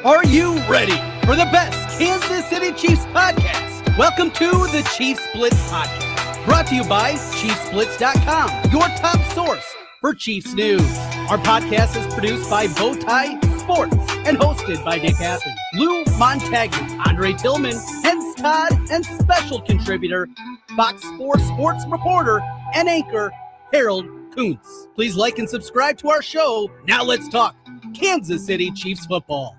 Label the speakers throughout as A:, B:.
A: Are you ready for the best Kansas City Chiefs podcast? Welcome to the Chiefs Blitz podcast, brought to you by ChiefsBlitz.com, your top source for Chiefs news. Our podcast is produced by Bowtie Sports and hosted by Athan, Lou Montagna, Andre Tillman, Hense Todd, and special contributor, Fox 4 sports reporter and anchor, Harold Kuntz. Please like and subscribe to our show. Now let's talk Kansas City Chiefs football.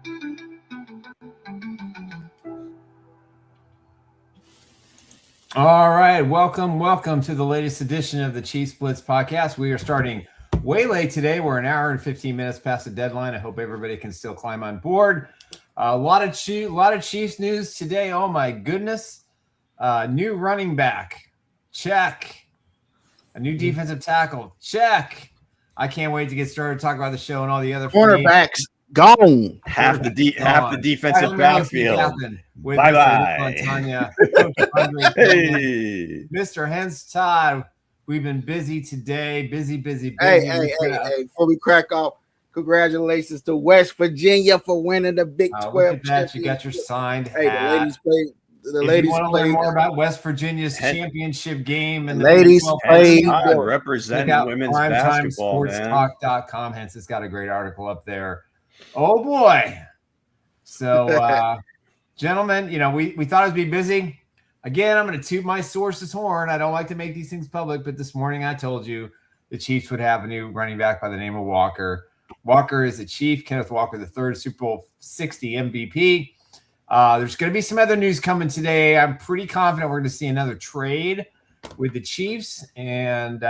B: All right, welcome to the latest edition of the Chiefs Blitz podcast. We are starting way late today. We're an hour and 15 minutes past the deadline. I hope everybody can still climb on board. A lot of Chiefs news today. Oh my goodness! New running back, check. A new defensive tackle, check. I can't wait to get started talking about the show and all the other
C: cornerbacks gone.
D: Half the defensive backfield. Bye-bye.
B: Montagna,
D: Hey.
B: Mr. Hense Todd. We've been busy today. Busy.
C: Hey, before we crack off, congratulations to West Virginia for winning the Big 12
B: look at that.
C: championship.
B: You got your signed
C: Hey,
B: hat.
C: the ladies
B: want to learn
C: played.
B: more about West Virginia's championship game and the
C: Ladies
B: Big 12
C: played.
B: basketball,
D: Represent
B: check out
D: women's basketball, man.
B: PrimetimeSportsTalk.com. Hence, it's got a great article up there. Oh boy! So, gentlemen, we thought it'd be busy. Again, I'm going to toot my source's horn. I don't like to make these things public, but this morning I told you the Chiefs would have a new running back by the name of Walker. Walker is a Chief. Kenneth Walker, the third Super Bowl 60 MVP. There's going to be some other news coming today. I'm pretty confident we're going to see another trade with the Chiefs, and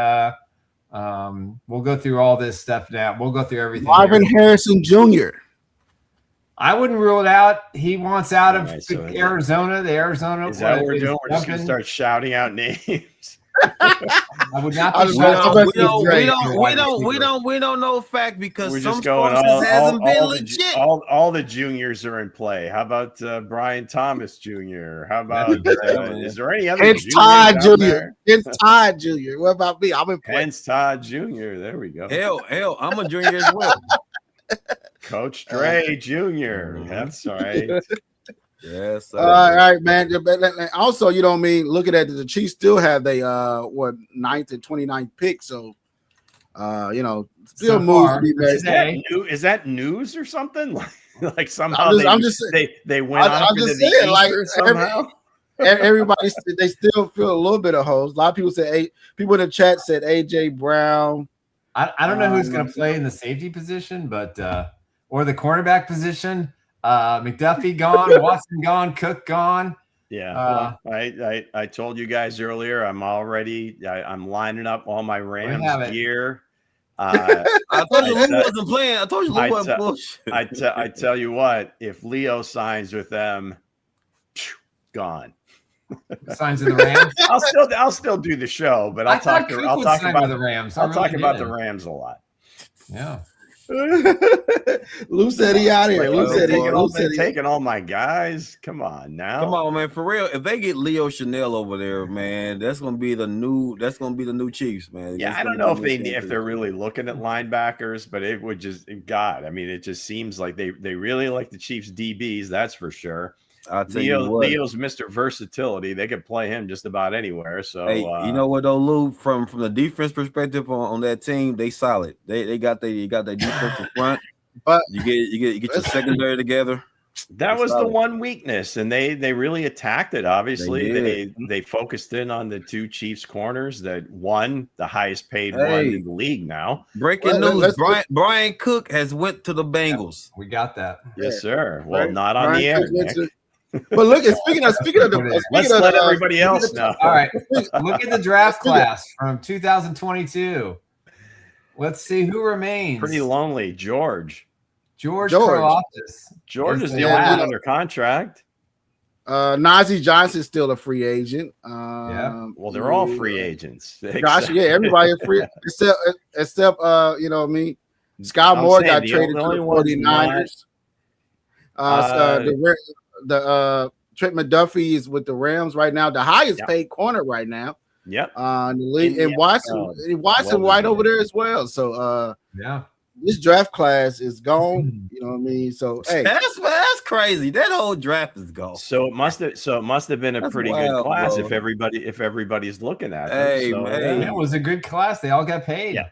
B: we'll go through all this stuff now. We'll go through everything.
C: Marvin Harrison Jr.
B: I wouldn't rule it out. He wants out of
D: Arizona.
B: The Arizona.
D: Is that what we're doing? We're just going to start shouting out names.
B: I would not.
E: We don't know fact because
D: we're
E: some
D: just going
E: hasn't been legit.
D: All the juniors are in play. How about Brian Thomas Jr.? How about is there any other?
C: Hense Todd Jr. Hense Todd Jr. What about me? I'm in play.
D: Hense Todd Jr. There we go.
E: Hell, I'm a junior as well.
D: Coach Dre Jr. That's all right.
E: Yes.
C: All right, man. Also, looking at the Chiefs still have they 9th and 29th pick, so still moves to be made.
D: Is that news or something? Like somehow
C: I'm just saying,
D: they went on to the Easter somehow.
C: Everybody they still feel a little bit of holes. A lot of people say people in the chat said AJ Brown.
B: I don't know who's going to play in the safety position, but or the cornerback position. McDuffie gone, Watson gone, Cook gone.
D: Yeah, I told you guys earlier. I'm lining up all my Rams gear.
E: I told you Lou wasn't playing. I told you Lou wasn't bullshit.
D: I tell you what, if Leo signs with them, gone.
B: Signs of the Rams.
D: I'll still do the show, but I'll talk about the Rams. I'll talk about the Rams a lot.
B: Yeah.
C: Lou said he out here. Lou said
D: taking all my guys. Come on now.
E: Come on, man. For real. If they get Leo Chanel over there, man, that's gonna be the new Chiefs, man.
D: Yeah, I don't know if they're really looking at linebackers, but it would just it just seems like they really like the Chiefs DBs, that's for sure.
E: I'll tell you what.
D: Leo's Mr. Versatility. They could play him just about anywhere. So
E: hey, you know what though, Lou? From the defense perspective on that team, they solid. They got their defensive front, but you get your secondary together.
D: That was the one weakness, and they really attacked it. Obviously, they focused in on the two Chiefs corners. That one, the highest paid one in the league now.
E: Breaking news: Brian Cook has went to the Bengals.
B: We got that.
D: Yes, sir. Well, not on the air.
C: But look, speaking of
D: let's let everybody else know.
B: All right, look at the draft class from 2022. Let's see who remains.
D: Pretty lonely, George
B: Karlaftis.
D: George is the only one under contract.
C: Najee Johnson's still a free agent.
D: Well, they're all free agents.
C: Gosh, everybody is free except Scott Moore got traded to the 49ers. Trent McDuffie is with the Rams right now, the highest paid corner right now.
D: Yep.
C: In the league, and Watson right over there as well. So this draft class is gone. You know what I mean? So hey,
E: that's crazy. That whole draft is gone.
D: So it must have been a pretty good class
E: bro.
D: if everybody's looking at
E: Hey,
D: them. So,
E: man.
B: It was a good class. They all got paid.
D: Yeah.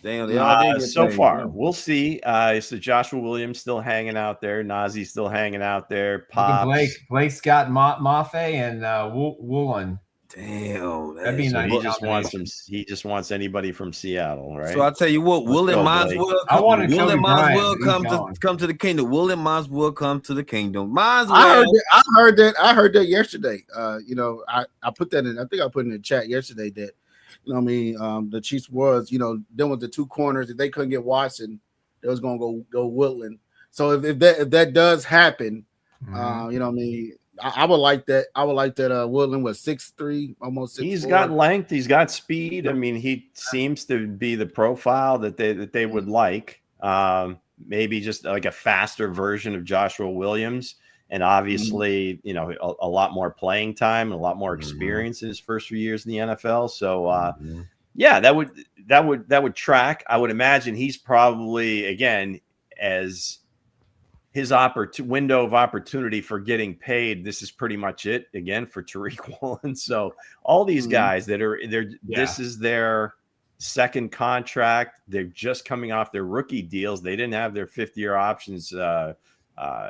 E: Damn, they all did get
D: so
E: paid,
D: far,
E: yeah.
D: we'll see. So Joshua Williams still hanging out there. Nazee's still hanging out there. Pops.
B: Blake's got Mafe and Woolen.
E: Damn,
B: That'd be
D: So
B: nice.
D: he just wants anybody from Seattle, right?
E: So I tell you what, Woolen might as well
B: I want to
E: come to the kingdom. Woolen might as well come to the kingdom. Might as well.
C: I heard that yesterday. You know, I put that in. I think I put in the chat yesterday that, you know what I mean, the Chiefs was, you know, dealing with the two corners. If they couldn't get Watson, they was gonna go Woodland. So if that does happen, you know what I mean, I would like that. I would like that. Woodland was 6'3", almost 6'4".
D: He's got length. He's got speed. I mean, he seems to be the profile that they would like. Maybe just like a faster version of Joshua Williams, and obviously, you know, a lot more playing time and a lot more experience in his first few years in the NFL. So, yeah, that would track. I would imagine he's probably, again, as his window of opportunity for getting paid, this is pretty much it again for Tariq Woolen. So all these guys this is their second contract. They're just coming off their rookie deals. They didn't have their 5th-year options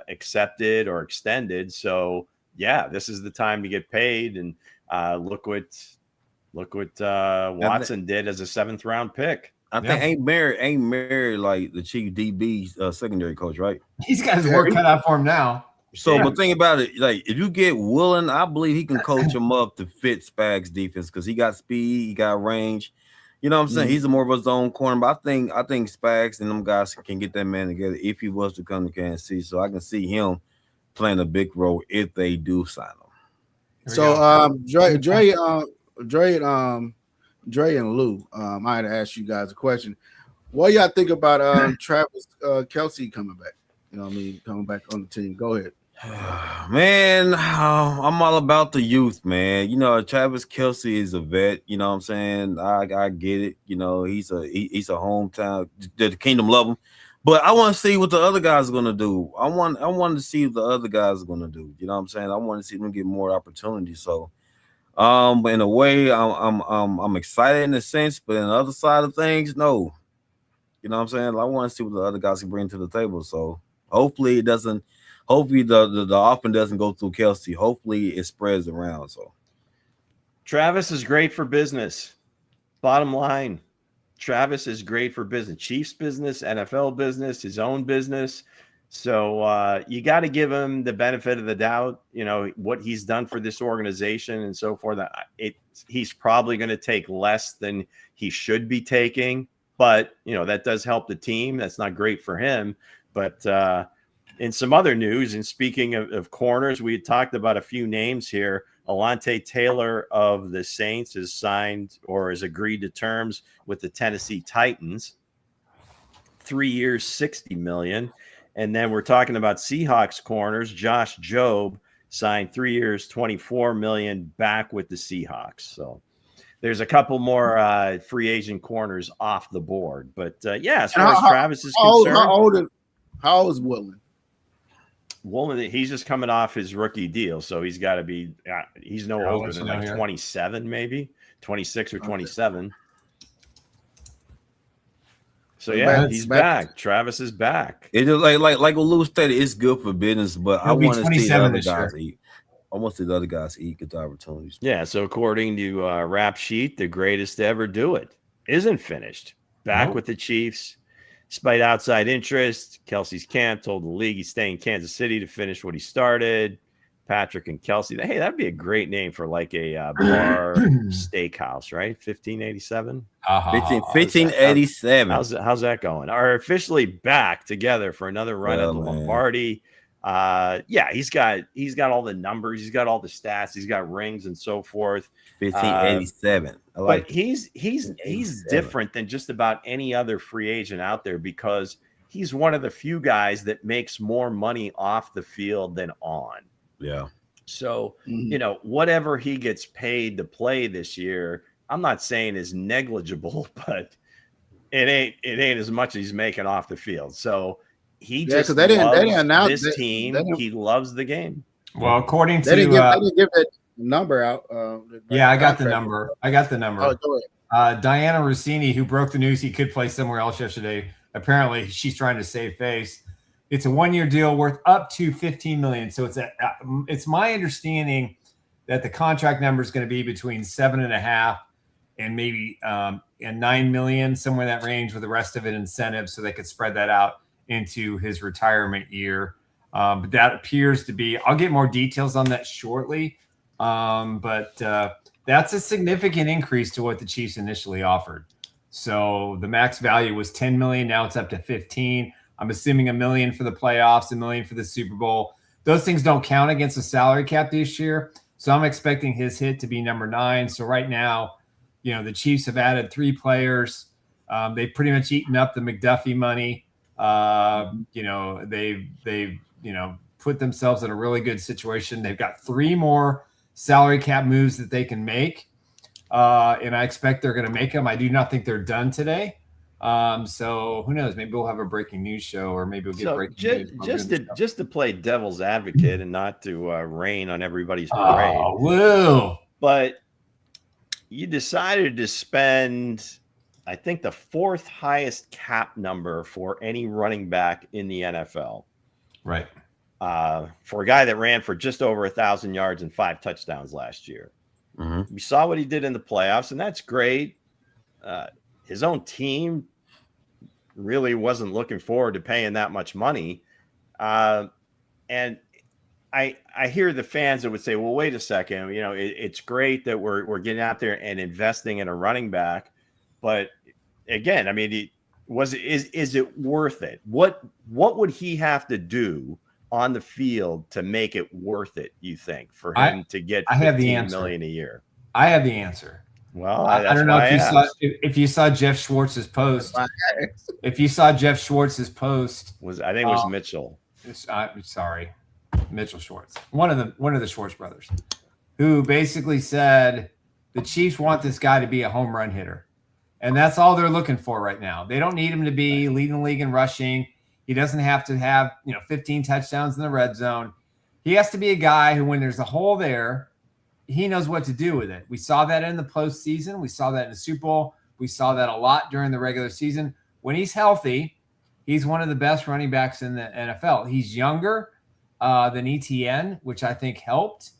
D: accepted or extended. So yeah, this is the time to get paid. And look what Watson did as a 7th-round pick.
E: I think ain't Mary like the chief DB secondary coach, right?
B: He's got his work cut out for him now.
E: So, but think about it, like if you get Woolen, I believe he can coach him up to fit Spags' defense because he got speed, he got range. You know what I'm saying? He's more of a zone corner, but I think Spags and them guys can get that man together if he was to come to Kansas City. So I can see him playing a big role if they do sign him.
C: So Dre and Lou, I had to ask you guys a question. What y'all think about Travis Kelce coming back? You know what I mean? Coming back on the team. Go ahead.
E: Man, I'm all about the youth, man. You know, Travis Kelce is a vet. You know what I'm saying? I get it. You know, he's a hometown. The kingdom love him. But I want to see what the other guys are gonna do. I want to see what the other guys are gonna do. You know what I'm saying? I want to see them get more opportunities. So but in a way, I'm excited in a sense, but in the other side of things, no. You know what I'm saying? I want to see what the other guys can bring to the table. So hopefully it doesn't. Hopefully the offense doesn't go through Kelce. Hopefully it spreads around. So
D: Travis is great for business. Bottom line, Travis is great for business. Chiefs business, NFL business, his own business. So you got to give him the benefit of the doubt, you know, what he's done for this organization and so forth. He's probably going to take less than he should be taking, but, you know, that does help the team. That's not great for him. But in some other news, and speaking of corners, we had talked about a few names here. Alontae Taylor of the Saints has signed or has agreed to terms with the Tennessee Titans. 3 years, $60 million. And then we're talking about Seahawks corners. Josh Jobe signed 3 years, $24 million back with the Seahawks. So there's a couple more free agent corners off the board. But yeah, as far as Travis is concerned,
C: how old is Woodland?
D: Woodland, he's just coming off his rookie deal, so he's got to be. He's no older than like 27, maybe 26 or 27. So yeah, he's back. Travis is back.
E: It is like what Lou stated. It's good for business, but I want to see the other guys eat. I want to see the other guys eat, get the opportunities.
D: Yeah. So according to Rap Sheet, the greatest to ever do it isn't finished. Back with the Chiefs, despite outside interest. Kelce's camp told the league he's staying in Kansas City to finish what he started. Patrick and Kelce. Hey, that'd be a great name for like a bar steakhouse, right? 1587.
E: 1587.
D: How's that going? Are officially back together for another run at the Lombardi. Yeah, he's got all the numbers, he's got all the stats, he's got rings and so forth.
E: 1587.
D: But he's different than just about any other free agent out there because he's one of the few guys that makes more money off the field than on.
E: Yeah.
D: So, you know, whatever he gets paid to play this year, I'm not saying is negligible, but it ain't as much as he's making off the field. So he just
C: they didn't
D: loves
C: announce
D: this team. He loves the game.
B: Well, according to
C: they didn't give that number out.
B: I got the number.
C: Oh, go ahead.
B: Diana Rossini, who broke the news he could play somewhere else yesterday, apparently she's trying to save face. It's a 1-year deal worth up to $15 million. So it's my understanding that the contract number is going to be between 7.5 and maybe and $9 million, somewhere in that range, with the rest of it incentives, so they could spread that out into his retirement year. But that appears to be. I'll get more details on that shortly. But that's a significant increase to what the Chiefs initially offered. So the max value was $10 million. Now it's up to 15. I'm assuming $1 million for the playoffs, $1 million for the Super Bowl. Those things don't count against the salary cap this year. So I'm expecting his hit to be number 9. So right now, the Chiefs have added 3 players. They've pretty much eaten up the McDuffie money. They've put themselves in a really good situation. They've got 3 more salary cap moves that they can make. And I expect they're going to make them. I do not think they're done today. So who knows? Maybe we'll have a breaking news show, or maybe we'll get breaking news.
D: Just to play devil's advocate and not to rain on everybody's parade.
B: Oh, woo.
D: But you decided to spend, I think, the 4th highest cap number for any running back in the NFL.
B: Right.
D: For a guy that ran for just over 1,000 yards and 5 touchdowns last year.
E: Mm-hmm.
D: We saw what he did in the playoffs, and that's great. His own team really wasn't looking forward to paying that much money. And I hear the fans that would say, well, wait a second, it's great that we're getting out there and investing in a running back. But again, I mean, is it worth it? What would he have to do on the field to make it worth it, you think, for him to get $15 million a year?
B: I have the answer.
D: Well,
B: I don't know if you saw Jeff Schwartz's post. If you saw Jeff Schwartz's post,
D: I think it was Mitchell.
B: Sorry, Mitchell Schwartz, one of the Schwartz brothers, who basically said the Chiefs want this guy to be a home run hitter, and that's all they're looking for right now. They don't need him to be leading the league in rushing. He doesn't have to have 15 touchdowns in the red zone. He has to be a guy who, when there's a hole there, he knows what to do with it. We saw that in the postseason. We saw that in the Super Bowl. We saw that a lot during the regular season. When he's healthy, he's one of the best running backs in the NFL. He's younger than ETN, which I think helped.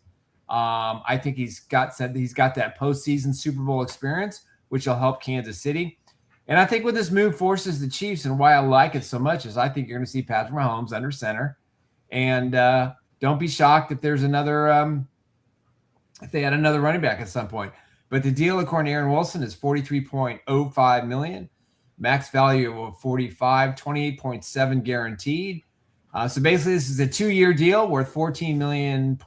B: I think he's got that postseason Super Bowl experience, which will help Kansas City. And I think what this move forces the Chiefs, and why I like it so much, is I think you're going to see Patrick Mahomes under center. And don't be shocked if there's another if they had another running back at some point. But the deal, according to Aaron Wilson, is $43.05 million. Max value of $45, 28.7 guaranteed. So basically, this is a 2-year deal worth $14.35 million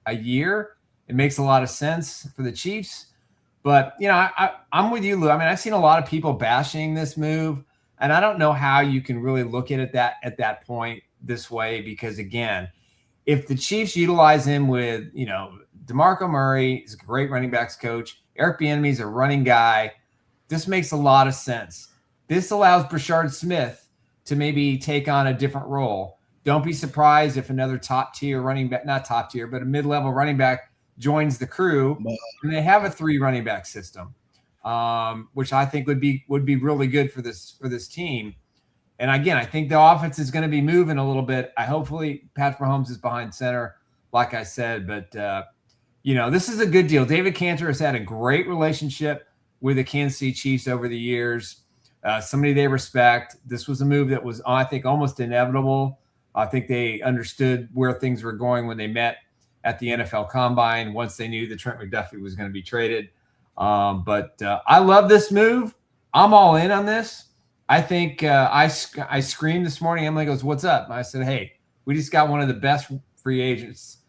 B: a year. It makes a lot of sense for the Chiefs. But, I'm with you, Lou. I mean, I've seen a lot of people bashing this move, and I don't know how you can really look at that point this way, because, again, if the Chiefs utilize him with, DeMarco Murray is a great running backs coach, Eric Bieniemy's a running guy, this makes a lot of sense. This allows Brashard Smith to maybe take on a different role. Don't be surprised if another top-tier running back, not top-tier, but a mid-level running back joins the crew, and they have a 3 running back system, which I think would be really good for this team. And again, I think the offense is going to be moving a little bit. Hopefully Patrick Mahomes is behind center, like I said. But, this is a good deal. David Canter has had a great relationship with the Kansas City Chiefs over the years. Somebody they respect. This was a move that was, I think, almost inevitable. I think they understood where things were going when they met at the NFL Combine once they knew that Trent McDuffie was going to be traded. But I love this move. I'm all in on this. I think I screamed this morning. Emily goes, "What's up?" And I said, "Hey, we just got one of the best free agents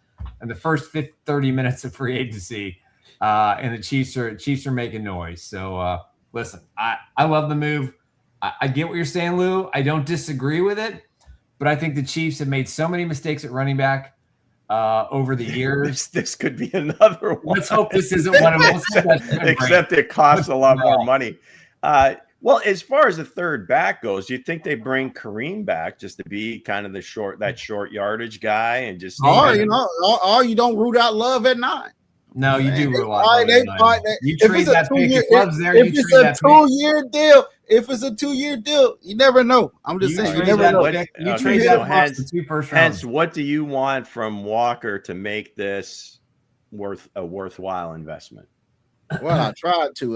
B: in the first 30 minutes of free agency, and the Chiefs are making noise." So listen, I love the move. I get what you're saying, Lou. I don't disagree with it, but I think the Chiefs have made so many mistakes at running back over the years.
D: This could be another one.
B: Let's hope this isn't one of them.
D: Except it costs a lot more money. Well, as far as the third back goes, you think they bring Kareem back just to be kind of that short yardage guy and just
C: or you don't root out Love at 9.
B: No, you do rule out. You
C: If
B: trade
C: it's
B: that pick. If Love's there,
C: if it's a 2-year deal, if it's a 2-year deal, you never know. I'm just saying, you never know.
B: You trade that Hence, the 2 first rounds.
D: Hence, what do you want from Walker to make this worthwhile investment?
C: Well, I tried to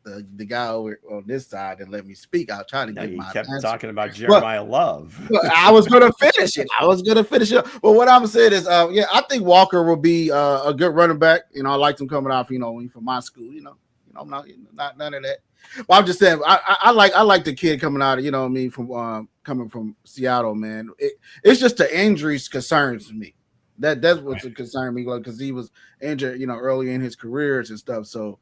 C: the guy over on this side didn't let me speak. I'll try to get my
D: kept
C: answer.
D: talking about Jeremiah Love.
C: I was going to finish it. But what I'm saying is, I think Walker will be a good running back. I liked him coming off, from my school. I'm not none of that. Well, I'm just saying, I like the kid coming out. From coming from Seattle, man. It's just the injuries concerns me. That's what's concerned me, because he was injured, early in his careers and stuff. So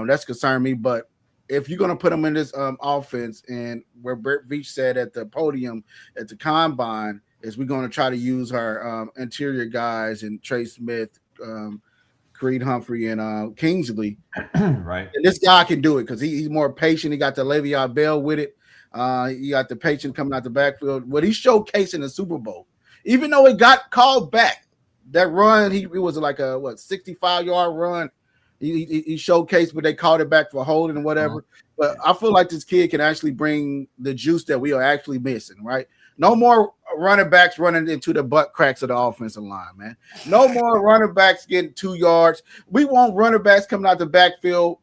C: that's concerned me. But if you're going to put him in this offense, and where Veach said at the podium at the combine, is we're going to try to use our interior guys and Trey Smith, Creed Humphrey, and Kingsley.
B: Right.
C: And this guy can do it because he's more patient. He got the Le'Veon Bell with it. He got the patient coming out the backfield. What he showcased in the Super Bowl, even though it got called back, that run, it was like a 65-yard run. He showcased, but they called it back for holding and whatever. But I feel like this kid can actually bring the juice that we are actually missing, right? No more running backs running into the butt cracks of the offensive line, man. No more running backs getting 2 yards. We want running backs coming out the backfield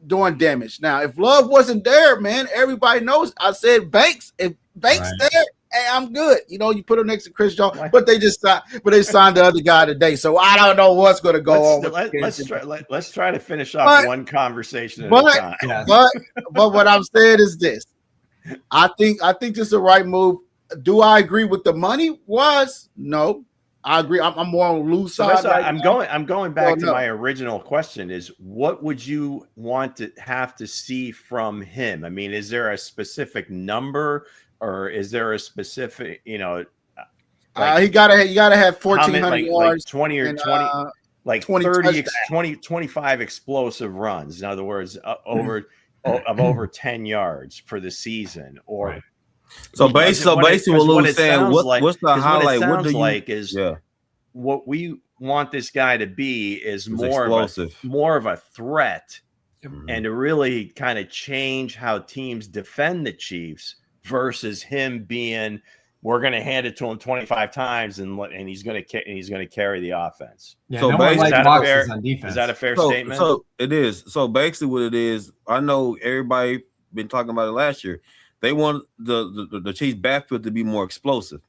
C: doing damage. Now, if Love wasn't there, man, everybody knows I said Banks. If Banks there, hey, I'm good. You put him next to Chris Jones, but they signed the other guy today. So I don't know what's going to go on.
D: Let's try to finish off one conversation at a time.
C: Yeah. But what I'm saying is this: I think this is the right move. Do I agree with the money? No, I agree. I'm more on loose side.
D: So I'm going back to my original question: is what would you want to have to see from him? I mean, is there a specific number? Or is there a specific, you gotta
C: have 1,400 yards,
D: 20 or 20, 20, 25 explosive runs. In other words, over 10 yards for the season, or
E: so basically, what Lou's saying, what's the highlight?
D: What do you like is what we want this guy to be is more of a threat, and to really kind of change how teams defend the Chiefs. Versus him being, we're going to hand it to him 25 times and he's going to carry the offense.
B: Yeah, so basically,
D: is that a fair statement?
E: So it is. So basically, what it is, I know everybody been talking about it last year. They want the Chiefs backfield to be more explosive.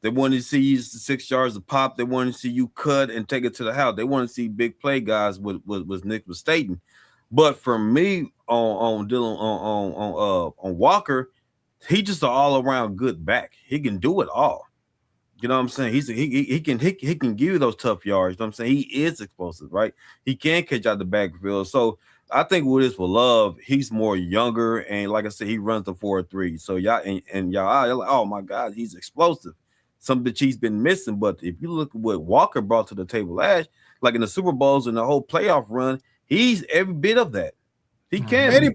E: They want to see you 6 yards of pop. They want to see you cut and take it to the house. They want to see big play guys. What Nick was stating. But for me, on Walker. He just an all-around good back. He can do it all. You know what I'm saying? He can give you those tough yards. You know what I'm saying? He is explosive, right? He can catch out the backfield. So I think with this for Love, he's more younger, and like I said, he runs the 4.3. So y'all you're like, oh my God, he's explosive. Something the Chiefs been missing. But if you look at what Walker brought to the table last, like in the Super Bowls and the whole playoff run, he's every bit of that. He can
C: any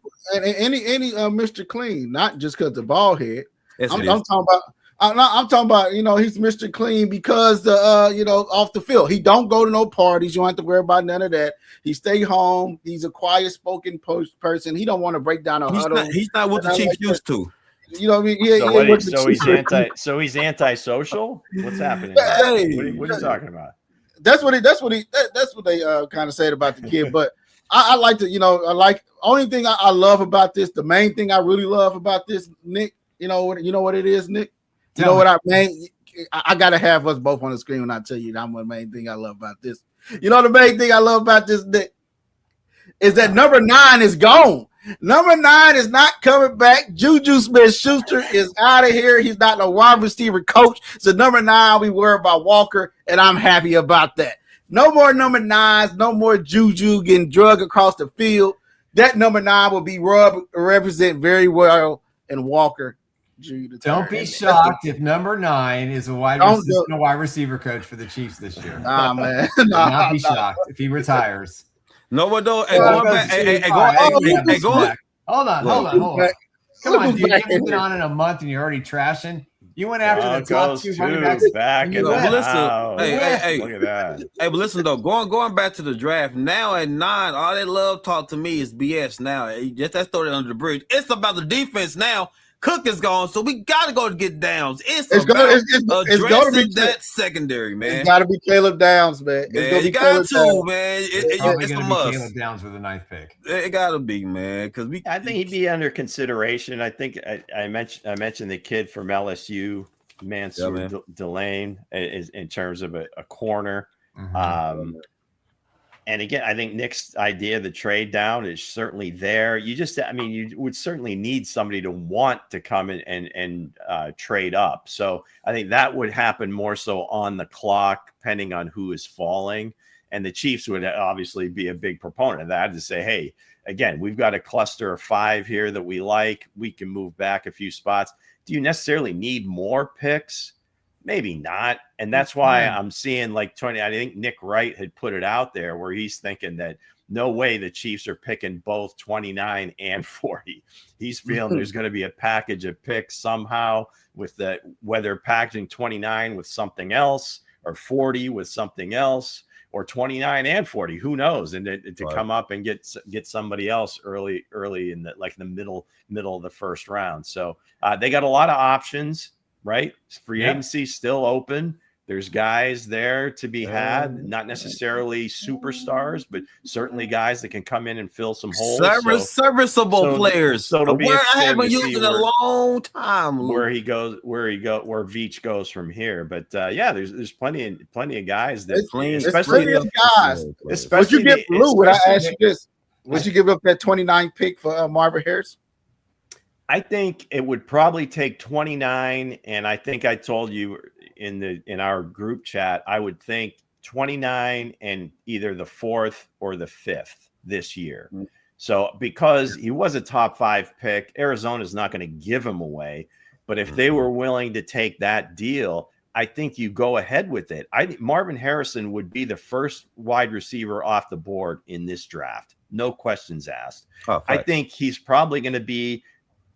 C: Mr. Clean, not just because the ball head. I'm talking about he's Mr. Clean because off the field he don't go to no parties. You don't have to worry about none of that. He stay home. He's a quiet spoken person. He don't want to break down a huddle.
E: He's not what the Chiefs used to.
C: You know what I mean?
D: So he's antisocial. What's happening? What are you talking about?
C: That's what they kind of said about the kid, but. I like to, only thing I love about this, the main thing I really love about this, Nick, you know what it is, Nick? You know what I got to have us both on the screen when I tell you that's the main thing I love about this. The main thing I love about this, Nick, is that number 9 is gone. Number 9 is not coming back. Juju Smith-Schuster is out of here. He's not no wide receiver coach. So number 9, we worry about Walker, and I'm happy about that. No more number 9s, no more Juju getting drugged across the field. That number 9 will be represent very well in Walker.
B: Don't be shocked if number 9 is a wide receiver coach for the Chiefs this year.
C: Nah, man.
B: Not be shocked if he retires.
E: No, but though,
B: Hold on. Come on, dude. You haven't been on in a month and you're already trashing. You went after the top 2 running backs
D: back in the house.
E: Hey,
D: look at that.
E: Hey, but listen though, going back to the draft now at 9, all that love talk to me is BS. Now, just let's throw it under the bridge. It's about the defense now. Cook is gone, so we got to go to get Downs. It's going to be that secondary, man.
C: It's got to be Caleb Downs, man.
E: You got to, man. It's a must.
B: Caleb Downs with a 9th pick.
E: It got to be, man, because
D: I think he'd be under consideration. I think I mentioned the kid from LSU, Mansour Delane, is in terms of a corner.
B: Mm-hmm.
D: And again, I think Nick's idea of the trade down is certainly there. You would certainly need somebody to want to come in and trade up. So I think that would happen more so on the clock, depending on who is falling. And the Chiefs would obviously be a big proponent of that, to say, hey, again, we've got a cluster of 5 here that we like. We can move back a few spots. Do you necessarily need more picks? Maybe not. And that's why I'm seeing like 20. I think Nick Wright had put it out there where he's thinking that no way the Chiefs are picking both 29 and 40. He's feeling there's going to be a package of picks somehow, with whether packaging 29 with something else or 40 with something else, or 29 and 40. Who knows? And to come up and get somebody else early in the middle of the first round. So they got a lot of options. Right. Free agency still open. There's guys there to be had, not necessarily superstars, but certainly guys that can come in and fill some holes.
E: Serviceable players.
D: So it'll be
E: I haven't used in a long time.
D: Luke. Where Veach goes from here. But there's plenty of guys that
C: especially guys. Especially would you get Lou? Would I ask you this? Would you give up that 29 pick for Marvin Harris?
D: I think it would probably take 29, and I think I told you in our group chat, I would think 29 and either the 4th or the 5th this year. Mm-hmm. So because he was a top 5 pick, Arizona's not going to give him away. But if they were willing to take that deal, I think you go ahead with it. I think Marvin Harrison would be the first wide receiver off the board in this draft. No questions asked. I think he's probably going to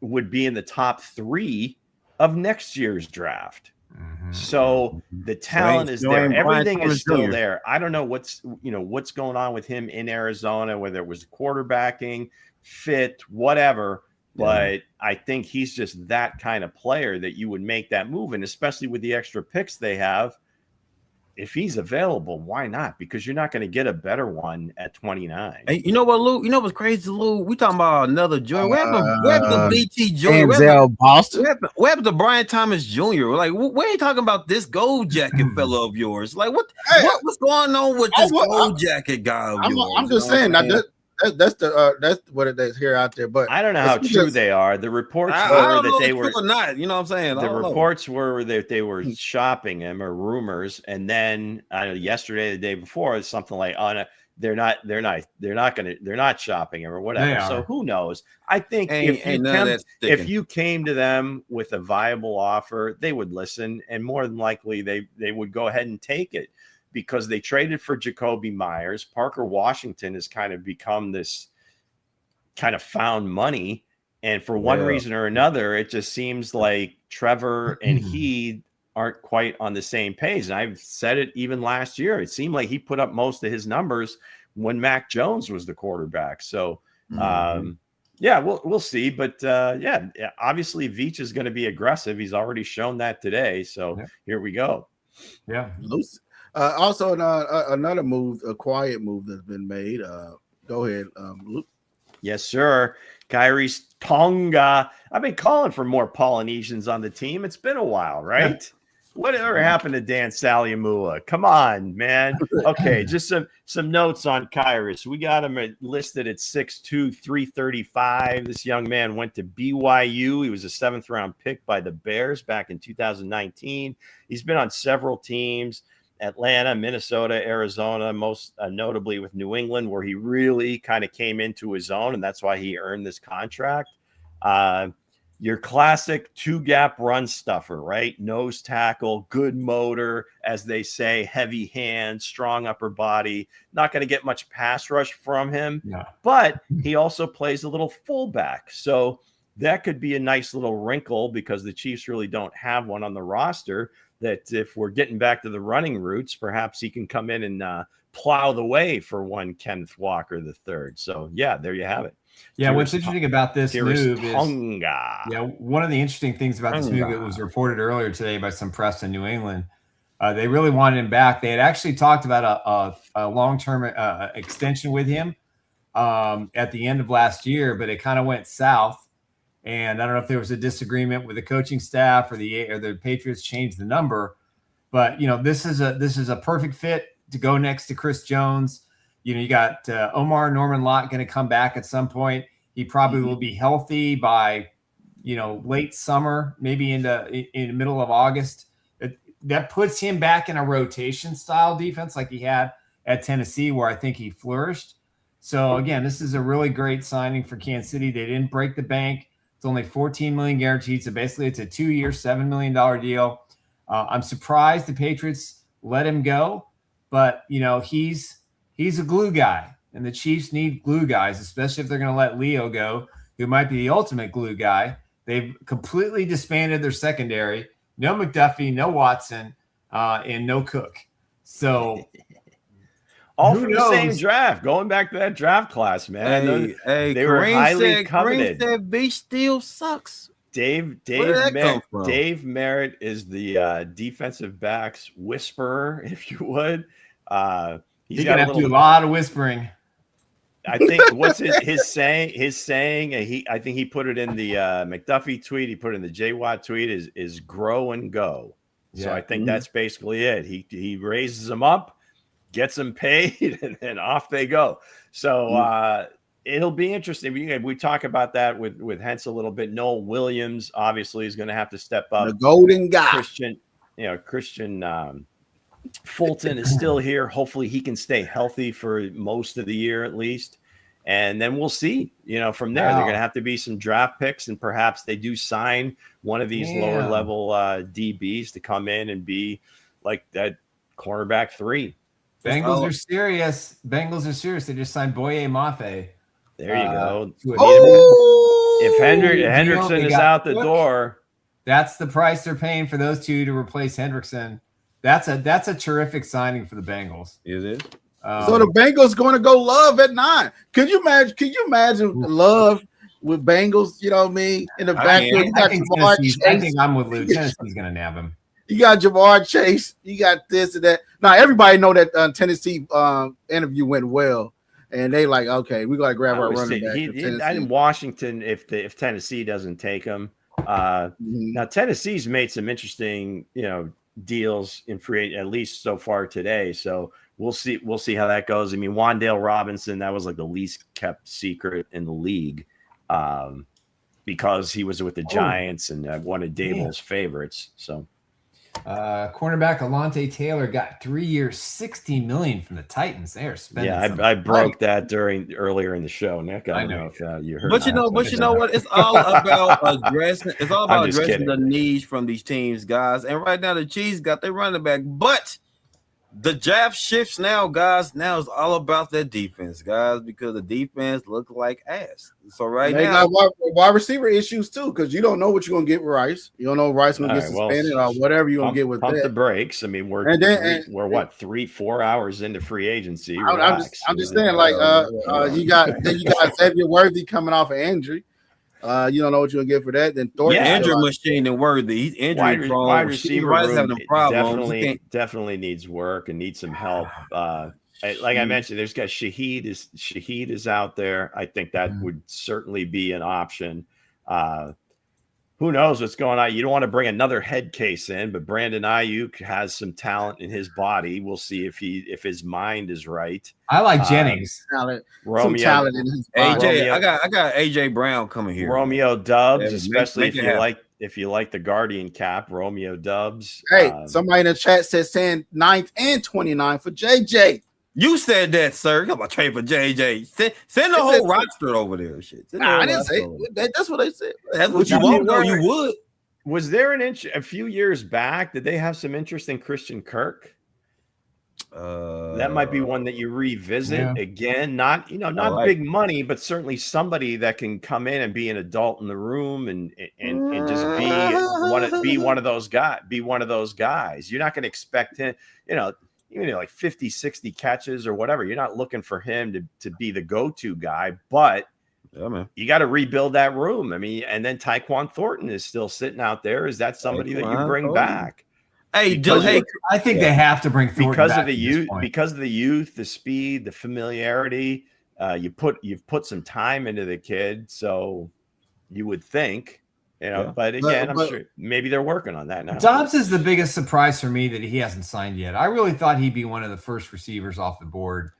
D: would be in the top 3 of next year's draft. Mm-hmm. So the talent is there. Everything is still there. I don't know what's going on with him in Arizona, whether it was quarterbacking, fit, whatever. But I think he's just that kind of player that you would make that move. And especially with the extra picks they have, if he's available, why not? Because you're not going to get a better one at 29.
E: Hey, you know what, Lou? You know what's crazy, Lou? We talking about another Junior. Where the BT Junior?
C: Boston.
E: Where happened to Brian Thomas Jr.? Like, we ain't talking about this gold jacket fellow of yours. Like, what's going on with this gold jacket guy of yours?
C: I'm just saying that's what it is here out there. But
D: I don't know how true they are. The reports were that they were
E: not. You know what I'm saying?
D: The reports were that they were shopping him, or rumors, and then yesterday, the day before, it's something like, "Oh, they're not shopping him or whatever." So who knows? I think if you came to them with a viable offer, they would listen, and more than likely they would go ahead and take it. Because they traded for Jacoby Myers. Parker Washington has kind of become this kind of found money. And for one reason or another, it just seems like Trevor and he aren't quite on the same page. And I've said it even last year. It seemed like he put up most of his numbers when Mac Jones was the quarterback. So, we'll see. But, obviously Veach is going to be aggressive. He's already shown that today. So here we go.
B: Yeah.
C: Also, another move, a quiet move that's been made. Go ahead, Luke.
D: Yes, sir. Khyiris Tonga. I've been calling for more Polynesians on the team. It's been a while, right? Whatever happened to Dan Saliamua? Come on, man. Okay, just some notes on Khyiris. We got him listed at 6'2", 335. This young man went to BYU. He was a 7th-round pick by the Bears back in 2019. He's been on several teams. Atlanta, Minnesota, Arizona, most notably with New England, where he really kind of came into his own, and that's why he earned this contract. your classic 2-gap run stuffer, right? Nose tackle, good motor, as they say, heavy hands, strong upper body. Not going to get much pass rush from him, but he also plays a little fullback. So that could be a nice little wrinkle because the Chiefs really don't have one on the roster, that if we're getting back to the running roots, perhaps he can come in and plow the way for one Kenneth Walker III. So, yeah, there you have it.
B: Yeah, what's interesting about this
D: Khyiris
B: move
D: Tonga.
B: is, one of the interesting things about this move that was reported earlier today by some press in New England, they really wanted him back. They had actually talked about a long-term extension with him at the end of last year, but it kind of went south. And I don't know if there was a disagreement with the coaching staff or the Patriots changed the number, but this is a perfect fit to go next to Chris Jones. You got Omar Norman Lott going to come back at some point. He probably will be healthy by, late summer, maybe in the middle of August. That puts him back in a rotation style defense like he had at Tennessee, where I think he flourished. So again, this is a really great signing for Kansas City. They didn't break the bank. It's only $14 million guaranteed. So basically it's a 2-year, $7 million deal. I'm surprised the Patriots let him go, but he's a glue guy, and the Chiefs need glue guys, especially if they're going to let Leo go, who might be the ultimate glue guy. They've completely disbanded their secondary. No McDuffie, no Watson, and no Cook. So
D: all from the same draft. Going back to that draft class, man. They were highly coveted.
E: Kareem said Veach still sucks.
D: Dave Merritt is the defensive backs whisperer, if you would.
B: He's got to do a lot of whispering.
D: I think what's his saying? I think he put it in the McDuffie tweet. He put it in the J Watt tweet. Is grow and go. Yeah. So I think that's basically it. He raises them up, gets them paid, and then off they go. So it'll be interesting. We talk about that with Hense a little bit. Noel Williams obviously is going to have to step up.
C: The golden guy.
D: Christian Fulton is still here. Hopefully he can stay healthy for most of the year at least. And then we'll see, from there. Wow. They're going to have to be some draft picks, and perhaps they do sign one of these lower level DBs to come in and be like that cornerback 3.
B: Bengals are serious. They just signed Boye Mafe.
D: There you go.
C: If
D: Hendrickson is out the door.
B: That's the price they're paying for those two to replace Hendrickson. That's a terrific signing for the Bengals.
E: Is it?
C: So the Bengals going to go Love at 9. Could you imagine Love with Bengals? You know what I mean? In the backfield,
B: I think I'm with Lou. Tennessee's going to nab him.
C: You got Jamar Chase. You got this and that. Now everybody know that Tennessee interview went well, and they like, okay, we got to grab our running back.
D: In Washington, if Tennessee doesn't take him, now Tennessee's made some interesting, deals in free, at least so far today. So we'll see how that goes. I mean, Wan'Dale Robinson, that was like the least kept secret in the league, because he was with the Giants and one of Dable's favorites. So
B: cornerback Alontae Taylor got 3 years, $60 million from the Titans. They are spending.
D: Yeah, I broke that earlier in the show, Nick. I don't know if you heard.
E: But you know what? It's all about addressing. It's all about addressing the needs from these teams, guys. And right now, the Chiefs got their running back, but the draft shifts now, guys. Now it's all about that defense, guys, because the defense look like ass. So now
C: they got wide receiver issues too, because you don't know what you're gonna get with Rice. You don't know if Rice gonna get suspended or whatever you're gonna get with
D: pump
C: that.
D: The brakes. I mean, we're 3-4 hours into free agency.
C: I'm just saying, like you got Xavier Worthy coming off an injury. You don't know what you're gonna get for that. Then Thornton,
E: injury machine and Worthy. He's injury prone.
D: Wide receiver room
E: having a problem.
D: Definitely needs work and needs some help. Like I mentioned, there's got Shaheed is out there. I think that would certainly be an option. Who knows what's going on? You don't want to bring another head case in, but Brandon Ayuk has some talent in his body. We'll see if his mind is right.
B: I like Jennings.
C: Some talent in his body.
E: AJ, I got AJ Brown coming here.
D: Romeo Dubs, especially if you like the Guardian cap. Romeo Dubs.
C: Hey, somebody in the chat says saying 9th and 29th for JJ.
E: You said that, sir. Come on, trade for JJ. Send the whole roster over there. Shit.
C: I didn't say that. That's what they said.
E: That's what you want. No, you would.
D: Was there a few years back? Did they have some interest in Christian Kirk? That might be one that you revisit again. Not big money, but certainly somebody that can come in and be an adult in the room and just be one of those guys. You're not going to expect him, even like 50, 60 catches or whatever. You're not looking for him to be the go-to guy, but you got to rebuild that room. I mean, and then Tyquan Thornton is still sitting out there. Is that somebody that you bring back?
B: I think they have to bring Thornton
D: because
B: back
D: of the youth, the speed, the familiarity. You've put some time into the kid, so you would think, But again, I'm sure maybe they're working on that now.
B: Dobbs is the biggest surprise for me that he hasn't signed yet. I really thought he'd be one of the first receivers off the board.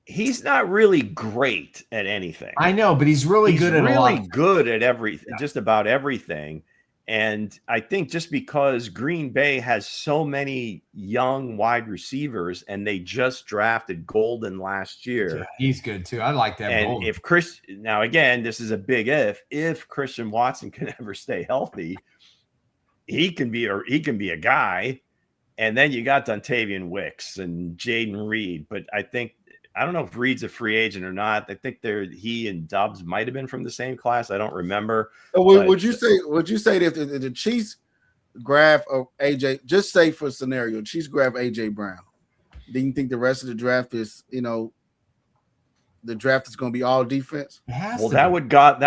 D: He's not really great at anything.
B: I know, but he's really good
D: at everything, just about everything. And I think just because Green Bay has so many young wide receivers and they just drafted Golden last year.
B: Yeah, he's good too. I like that.
D: And now again, this is a big if Christian Watson can ever stay healthy, he can be a guy. And then you got Dontavian Wicks and Jaden Reed. But I don't know if Reed's a free agent or not. I think he and Dobbs might have been from the same class. I don't remember.
C: Would you say that if the Chiefs grab AJ, just say for scenario, Chiefs grab AJ Brown, then you think the rest of the draft is, the draft is going to be all defense?
D: That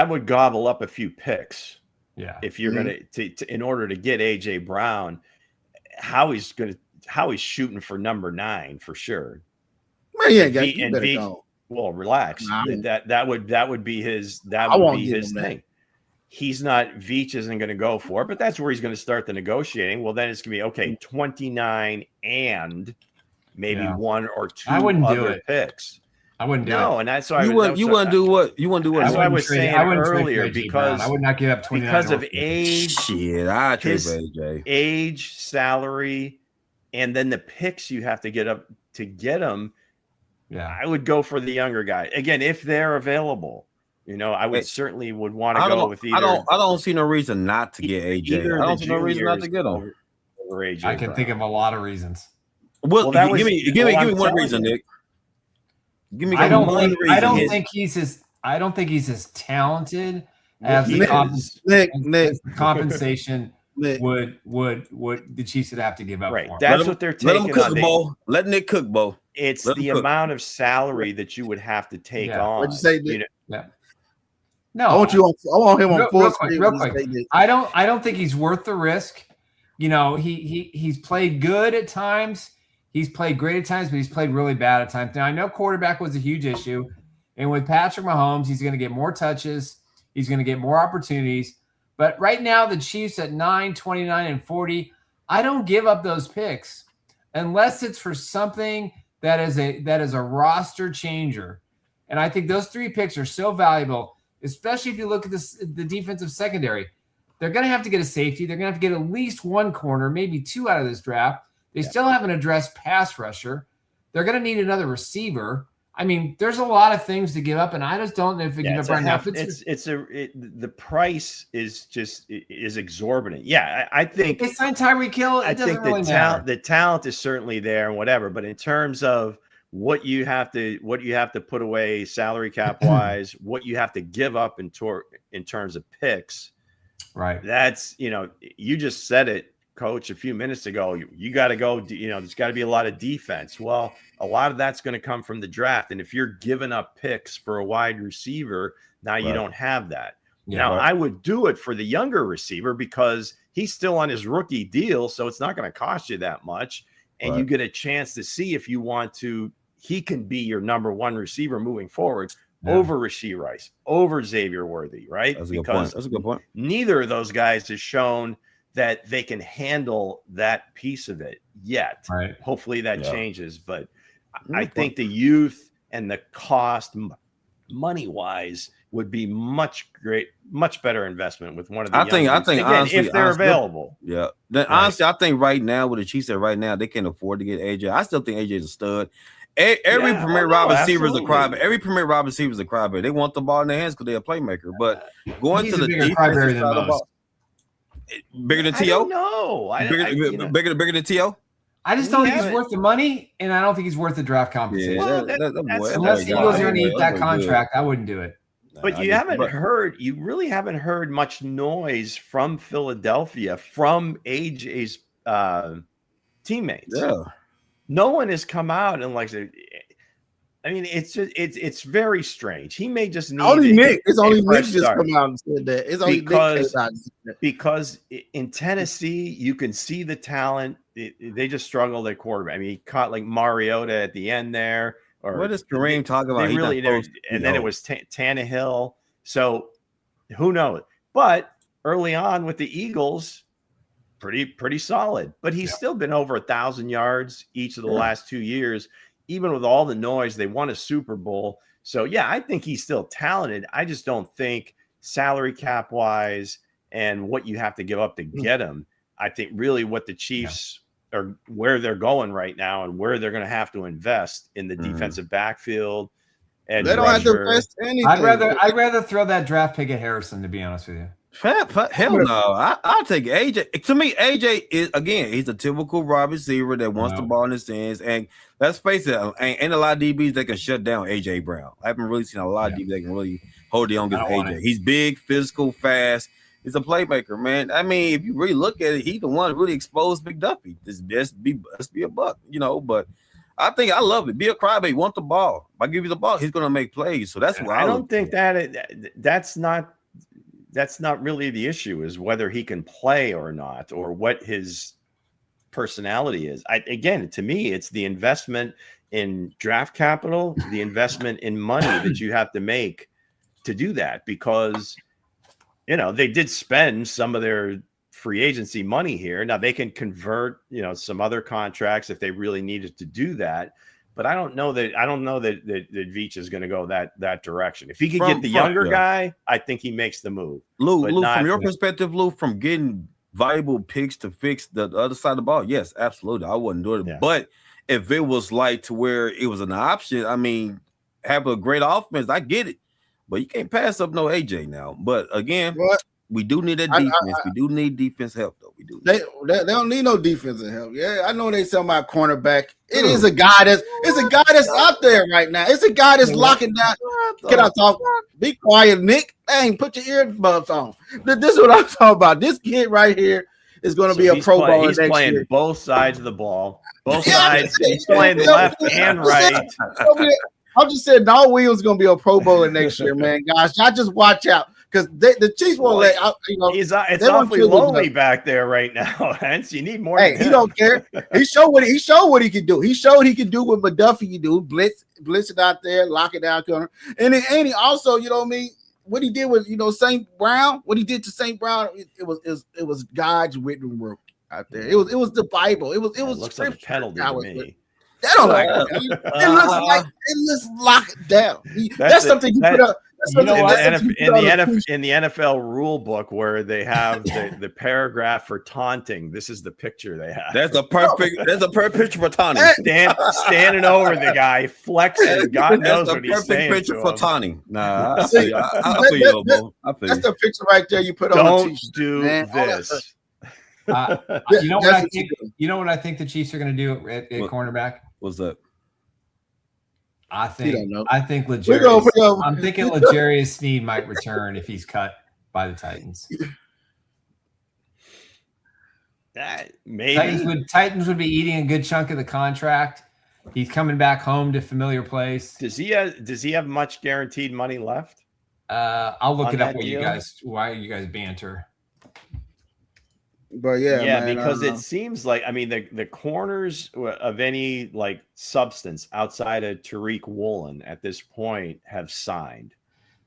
D: would gobble up a few picks.
B: Yeah.
D: If you're going to in order to get AJ Brown, how he's shooting for number 9 for sure.
C: Well, yeah,
D: well, relax. That would be his thing. He's not. Veach isn't going to go for it, but that's where he's going to start the negotiating. Well, then it's going to be 29 and maybe 1 or 2 other picks.
B: I wouldn't do it.
D: No, and that's why
E: you wouldn't do what? You wouldn't do what?
D: That's what I was saying earlier because
B: I would not give up 29
D: because of age.
E: Shit, I trade for AJ.
D: Age, salary, and then the picks you have to get up to get them.
B: Yeah,
D: I would go for the younger guy again if they're available. I would certainly would want to go with either.
E: I don't see no reason not to get AJ. I don't see no reason not to get him.
D: Over AJ
B: I can think of a lot of reasons.
E: Well, give me one reason, Nick. Give me.
B: I don't think he's as talented as the compensation would the Chiefs would have to give up for him.
D: That's what they're taking.
E: Let him cook, Bo. Let Nick cook, Bo.
D: It's the amount of salary that you would have to take on.
C: What'd you say, Nick?
B: No,
C: I want him on full screen.
B: Real quick. I don't think he's worth the risk. He's played good at times. He's played great at times, but he's played really bad at times. Now I know quarterback was a huge issue, and with Patrick Mahomes, he's going to get more touches. He's going to get more opportunities. But right now, the Chiefs at 9, 29, and 40, I don't give up those picks unless it's for something that is a roster changer. And I think those 3 picks are so valuable, especially if you look at the defensive secondary. They're going to have to get a safety. They're going to have to get at least 1 corner, maybe 2 out of this draft. They still haven't addressed pass rusher. They're going to need another receiver. I mean, there's a lot of things to give up, and I just don't know if they give up right now.
D: The price is exorbitant. Yeah, I think
B: they signed Tyreek Hill. I think
D: the talent is certainly there and whatever, but in terms of what you have to put away salary cap wise, what you have to give up in terms of picks,
B: right?
D: That's you just said it, Coach, a few minutes ago. You got to go. There's got to be a lot of defense. Well, a lot of that's going to come from the draft, and if you're giving up picks for a wide receiver, now you don't have that. I would do it for the younger receiver because he's still on his rookie deal, so it's not going to cost you that much, and you get a chance to see if you want to. He can be your number 1 receiver moving forward over Rashee Rice, over Xavier Worthy, right?
E: That's a good point.
D: Neither of those guys has shown that they can handle that piece of it yet.
B: Right.
D: Hopefully that changes, but I think the youth and the cost money-wise would be much better investment with one of the
E: I think
D: again,
E: honestly,
D: if they're available.
E: Yeah. Then honestly, I think right now with the Chiefs at right now, they can't afford to get AJ. I still think AJ is a stud. Every premier wide receiver is a crybaby. Every premier wide receiver is a crybaby. They want the ball in their hands because they're a playmaker. But going to the defensive side of the ball, bigger than T.O.?
D: No,
E: bigger than T.O.?
B: I just don't think he's worth the money, and I don't think he's worth the draft compensation. Unless the Eagles are going to eat that contract, I wouldn't do it.
D: But you really haven't heard much noise from Philadelphia, from AJ's teammates.
E: Yeah.
D: No one has come out and I mean, it's very strange. He may just need
C: Nick just come out and said that. It's only
D: because in Tennessee, you can see the talent. They just struggled at quarterback. I mean, he caught like Mariota at the end there. Or
E: what is Kareem talking about?
D: Then it was Tannehill. So who knows? But early on with the Eagles, pretty solid. But he's still been over 1,000 yards each of the last 2 years. Even with all the noise, they won a Super Bowl. So, yeah, I think he's still talented. I just don't think salary cap wise and what you have to give up to get him. I think really what the Chiefs are, where they're going right now and where they're going to have to invest in the defensive backfield. And
C: they don't have to invest anything.
B: I'd rather throw that draft pick at Harrison, to be honest with you.
E: Hell no. I'll take AJ. To me, AJ is, again, he's a typical wide receiver that wants the ball in his hands. And let's face it, ain't a lot of DBs that can shut down AJ Brown. I haven't really seen a lot of DBs that can really hold it on against AJ. He's big, physical, fast. He's a playmaker, man. I mean, if you really look at it, he's the one that really exposed McDuffie. Let's be a buck, but I think I love it. Be a crybaby, want the ball. If I give you the ball, he's going to make plays. So that's why
D: I don't think that's not really the issue, is whether he can play or not, or what his personality is. To me, it's the investment in draft capital, the investment in money that you have to make to do that, because, they did spend some of their free agency money here. Now they can convert, some other contracts if they really needed to do that. But I don't know that Veach is going to go that direction. If he could get the younger guy, I think he makes the move.
E: Lou, from your perspective, Lou, from getting valuable picks to fix the other side of the ball, yes, absolutely, I wouldn't do it. Yeah. But if it was like to where it was an option, I mean, have a great offense, I get it. But you can't pass up no AJ now. But again, we do need that defense. We do need defense help, though. We do.
C: They don't need no defensive help. Yeah, I know they sell my cornerback. It is a guy that's out there right now. It's a guy that's locking down. Can I talk? Be quiet, Nick. Dang, put your earbuds on. This is what I'm talking about. This kid right here is going to be a Pro Bowler next year.
D: He's playing both sides of the ball. Both sides. He's playing left and right.
C: I'm just saying, Don Williams is going to be a Pro Bowler next year, man. Guys, y'all just watch out. Because the Chiefs won't let
D: it's awfully lonely back there right now. Hence, you need more.
C: Hey, he don't care. He showed what he could do. He showed he could do what McDuffie could do. Blitzing out there, lock it down corner. And he also, what he did with St. Brown. What he did to St. Brown, it was God's written work out there. It was the Bible. It
D: looks like a penalty to me.
C: That don't like it. It looks locked down. That's something you put up.
D: In the NFL rule book, where they have the paragraph for taunting, this is the picture they have.
E: That's a perfect picture for taunting.
D: Standing over the guy, flexing. God knows what he's saying.
E: Perfect picture for taunting. Nah, I
C: feel you. That's the picture right there. You put on.
D: Don't do this.
B: You know what I think? You know what I think the Chiefs are going to do at cornerback?
E: What's that?
B: I think L'Jarius. I'm thinking L'Jarius Sneed might return if he's cut by the Titans.
D: Maybe
B: Titans would be eating a good chunk of the contract. He's coming back home to familiar place.
D: Does he have much guaranteed money left?
B: I'll look it up while you guys banter.
C: But man,
D: because it seems like, the corners of any substance outside of Tariq Woolen at this point have signed.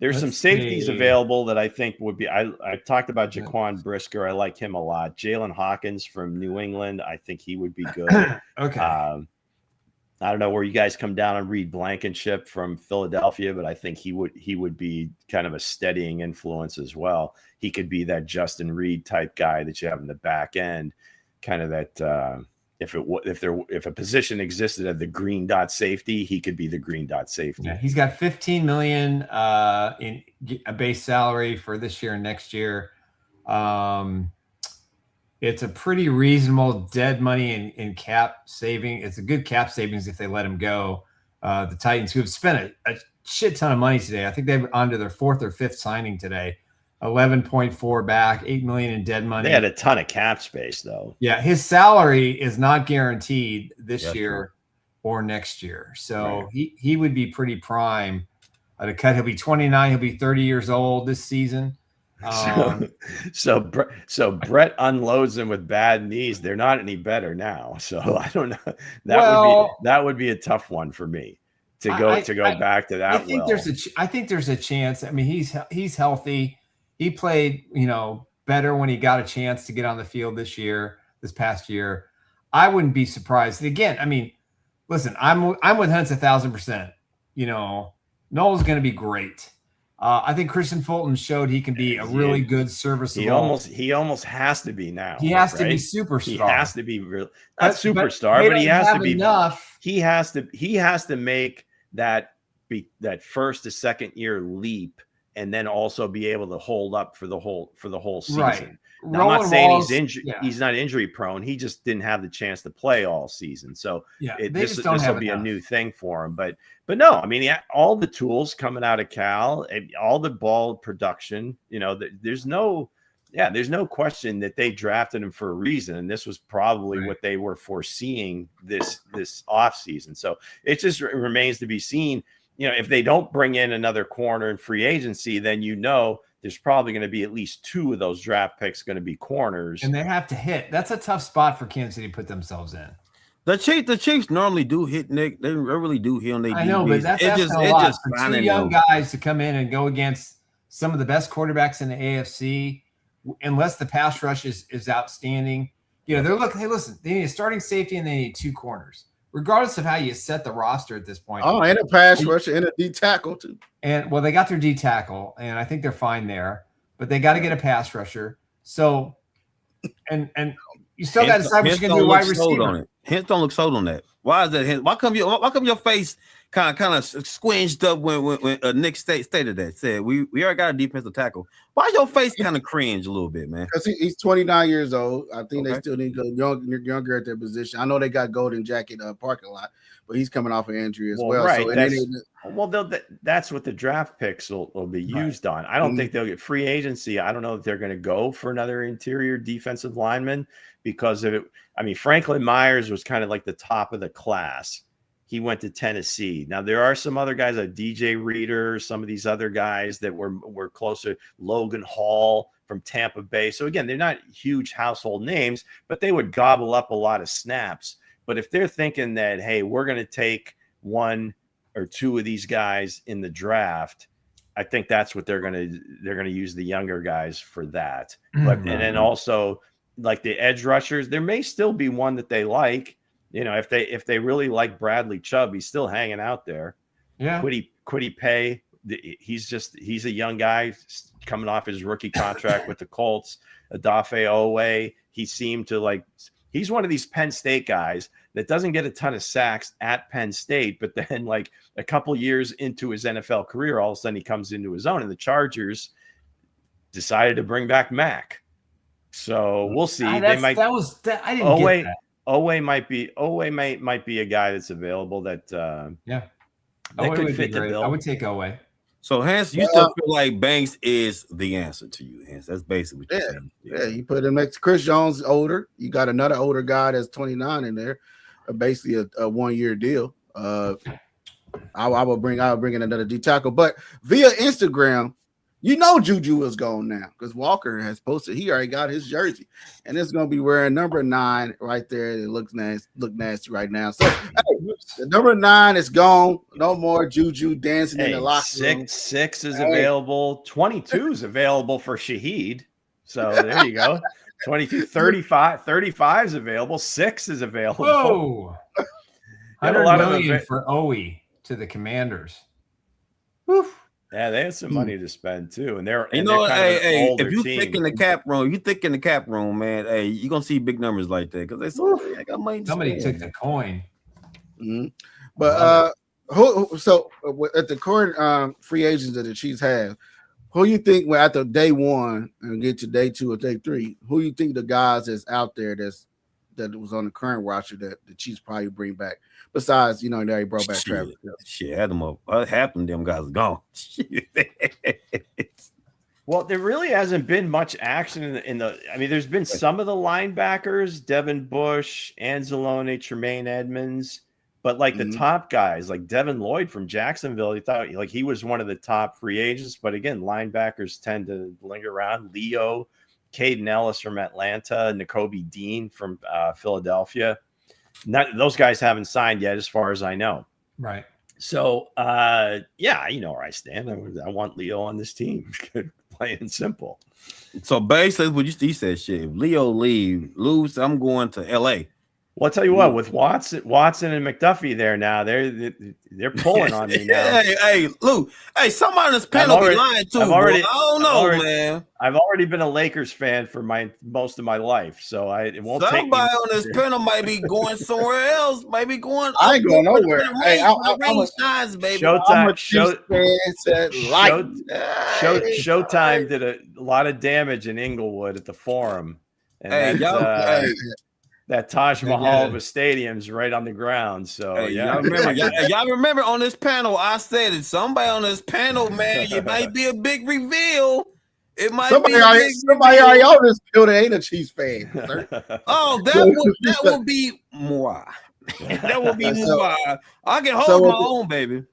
D: There's some safeties available that I think would be. I talked about Jaquan Brisker. I like him a lot. Jalen Hawkins from New England. I think he would be good.
B: Okay.
D: I don't know where you guys come down on Reed Blankenship from Philadelphia, but I think he would be kind of a steadying influence as well. He could be that Justin Reed type guy that you have in the back end, kind of that if a position existed at the green dot safety, he could be the green dot safety.
B: Yeah, he's got $15 million in a base salary for this year and next year. It's a pretty reasonable dead money in cap saving. It's a good cap savings if they let him go. The Titans, who have spent a shit ton of money today. I think they're on to their 4th or 5th signing today. 11.4 back, $8 million in dead money.
D: They had a ton of cap space, though.
B: Yeah, his salary is not guaranteed this year or next year. So he would be pretty prime to cut. He'll be 29. He'll be 30 years old this season.
D: So Brett unloads them with bad knees. They're not any better now. So I don't know. That would be a tough one for me to go back to that.
B: I think there's a chance. I mean, he's healthy. He played, better when he got a chance to get on the field this past year. I wouldn't be surprised. Again, I mean, listen, I'm with Hense 1,000%. Noel's going to be great. I think Christian Fulton showed he can be a really good serviceable.
D: He almost has to be now.
B: He has to be superstar.
D: He has to be real, not superstar, but he has to be enough. He has to make that first to second year leap, and then also be able to hold up for the whole season. Right. Now, I'm not saying he's not injury prone. He just didn't have the chance to play all season. So this will be a new thing for him. But no, I mean, all the tools coming out of Cal, all the ball production, there's no question that they drafted him for a reason. And this was probably what they were foreseeing this offseason. So it just remains to be seen. If they don't bring in another corner in free agency, then there's probably going to be at least 2 of those draft picks going to be corners.
B: And they have to hit. That's a tough spot for Kansas City to put themselves in.
E: The Chiefs normally do hit, Nick. They really do hit on their DBs.
B: I know, but that's just a lot. For 2 young guys to come in and go against some of the best quarterbacks in the AFC, unless the pass rush is outstanding. They're looking, hey, listen, they need a starting safety and they need 2 corners. Regardless of how you set the roster at this point.
C: Oh, and a pass rusher and a D tackle too.
B: And they got their D tackle, and I think they're fine there. But they got to get a pass rusher. So, and you still got to decide what you're going to do wide receiver.
E: Hense don't look sold on that. Why is that? Hense? Why come your face kind of squinged up when Nick stated that? Said we already got a defensive tackle. Why your face kind of cringe a little bit, man?
C: Because he's 29 years old. I think they still need to go younger at their position. I know they got Golden Jacket parking lot, but he's coming off an injury as well.
D: Right.
C: So
D: that's what the draft picks will be used on. I don't think they'll get free agency. I don't know if they're going to go for another interior defensive lineman because of it. I mean, Franklin Myers was kind of like the top of the class. He went to Tennessee. Now, there are some other guys like DJ Reader, some of these other guys that were closer. Logan Hall from Tampa Bay. So, again, they're not huge household names, but they would gobble up a lot of snaps. But if they're thinking that, hey, we're going to take 1 or 2 of these guys in the draft, I think that's what they're going to use the younger guys for that. But and then also like the edge rushers, there may still be one that they like. If they really like Bradley Chubb, he's still hanging out there.
B: Yeah.
D: Quiddy Pay, he's a young guy coming off his rookie contract with the Colts. Adafe Owe, he seemed to he's one of these Penn State guys that doesn't get a ton of sacks at Penn State, but then like a couple years into his NFL career, all of a sudden he comes into his own, and the Chargers decided to bring back Mac. So we'll see. I didn't get that. Owe might be a guy that's available that could fit the bill.
B: I would take Owe.
E: So Hense, you still feel like Banks is the answer to you, Hense? That's basically what you're saying.
C: Yeah, you put him next to Chris Jones, older. You got another older guy that's 29 in there, basically a 1-year deal. I would bring in another D tackle, but via Instagram. Juju is gone now because Walker has posted he already got his jersey, and it's gonna be wearing number 9 right there. It looks nasty right now. So the number 9 is gone. No more Juju dancing in the locker room.
D: 6 is available. 22 is available for Shaheed. So there you go. 22, 35 is available. 6 is available.
B: Whoa.
D: They had a
B: $100
D: lot of
B: million for Owie to the Commanders.
D: Yeah, they had some money to spend too, and they're
E: You
D: and
E: know,
D: they're kind of an
E: hey,
D: older
E: if you
D: team.
E: thick in the cap room, man, hey, you're gonna see big numbers like that because they got money to
B: Somebody
E: spend.
B: took the coin.
C: But at the current free agents that the Chiefs have, who you think when after day one and get to day 2 or day 3, who you think the guys that's out there that was on the current roster that the Chiefs probably bring back? Besides, they already brought back Travis.
E: Shit, had them up. Half of them guys are gone.
D: Well, there really hasn't been much action in the. I mean, there's been some of the linebackers: Devin Bush, Anzalone, Tremaine Edmonds, but like the top guys, like Devin Lloyd from Jacksonville, he thought like he was one of the top free agents. But again, linebackers tend to linger around. Leo, Caden Ellis from Atlanta, Nakobe Dean from Philadelphia. Those guys haven't signed yet, as far as I know.
B: Right.
D: So, yeah, you know where I stand. I want Leo on this team. Plain simple.
E: So basically, what you said, shit. If Leo lose, I'm going to LA.
D: Well, I'll tell you what, with Watson and McDuffie there now, they're pulling on me now.
E: Hey, Lou. Hey, somebody on this panel be lying too. I don't know, man.
D: I've already been a Lakers fan for most of my life, so it won't take me.
E: Somebody on this panel might be going somewhere else. Maybe going.
C: I ain't going nowhere. Hey, I'm
E: signs, baby.
D: Showtime did a lot of damage in Inglewood at the Forum, and that Taj Mahal of a stadium's right on the ground. So
E: y'all remember on this panel, I said it. Somebody on this panel, man, it might be a big reveal. It might
C: somebody
E: be
C: already on this building ain't a Chiefs fan.
E: Oh, that would be moi. That would be moi. I can hold my own, baby.